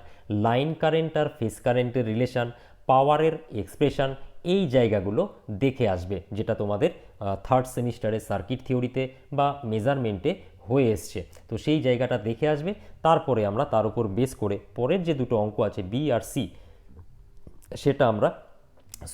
A: লাইন কারেন্ট আর ফেজ কারেন্টের রিলেশান, পাওয়ারের এক্সপ্রেশন, এই জায়গাগুলো দেখে আসবে যেটা তোমাদের থার্ড সেমিস্টারে সার্কিট থিওরিতে বা মেজারমেন্টে হয়ে এসছে। তো সেই জায়গাটা দেখে আসবে, তারপরে আমরা তার উপর বেস করে পরের যে দুটো অঙ্ক আছে বি আর সি সেটা আমরা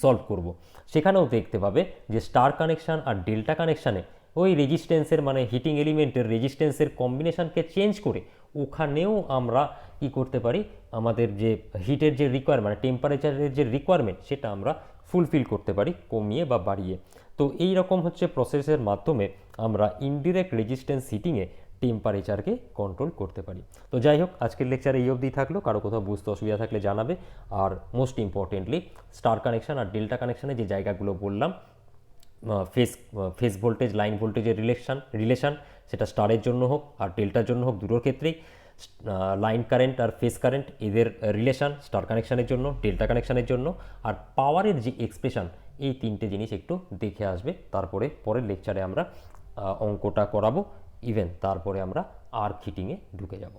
A: সলভ করব। সেখানেও দেখতে পাবে যে স্টার কানেকশান আর ডেল্টা কানেকশানে ওই রেজিস্ট্যান্সের মানে হিটিং এলিমেন্টের রেজিস্ট্যান্সের কম্বিনেশানকে চেঞ্জ করে ওখানেও আমরা কি করতে পারি আমাদের যে হিটের যে রিকোয়ারমেন্ট টেম্পারেচারের যে রিকোয়ারমেন্ট সেটা আমরা ফুলফিল করতে পারি কমিয়ে বা বাড়িয়ে। তো এই রকম হচ্ছে প্রসেসের মাধ্যমে আমরা ইনডিরেক্ট রেজিস্ট্যান্স হিটিংয়ে টেম্পারেচারকে কন্ট্রোল করতে পারি। তো যাই হোক আজকের লেকচারে এই অবধি থাকলো, কারো কোথাও বুঝতে অসুবিধা থাকলে জানাবে। আর মোস্ট ইম্পর্টেন্টলি স্টার কানেকশান আর ডেল্টা কানেকশানে যে জায়গাগুলো বললাম ফেজ ভোল্টেজ লাইন ভোল্টেজের রিলেশান সেটা স্টারের জন্য হোক আর ডেল্টার জন্য হোক দুটোর ক্ষেত্রেই, লাইন কারেন্ট আর ফেজ কারেন্ট এদের রিলেশান স্টার কানেকশানের জন্য ডেল্টা কানেকশানের জন্য, আর পাওয়ারের যে এক্সপ্রেশন, এই তিনটে জিনিস একটু দেখে আসবে। তারপরে পরের লেকচারে আমরা অঙ্কটা করাবো, ইভেন তারপরে আমরা আর্ক হিটিংয়ে ঢুকে যাব।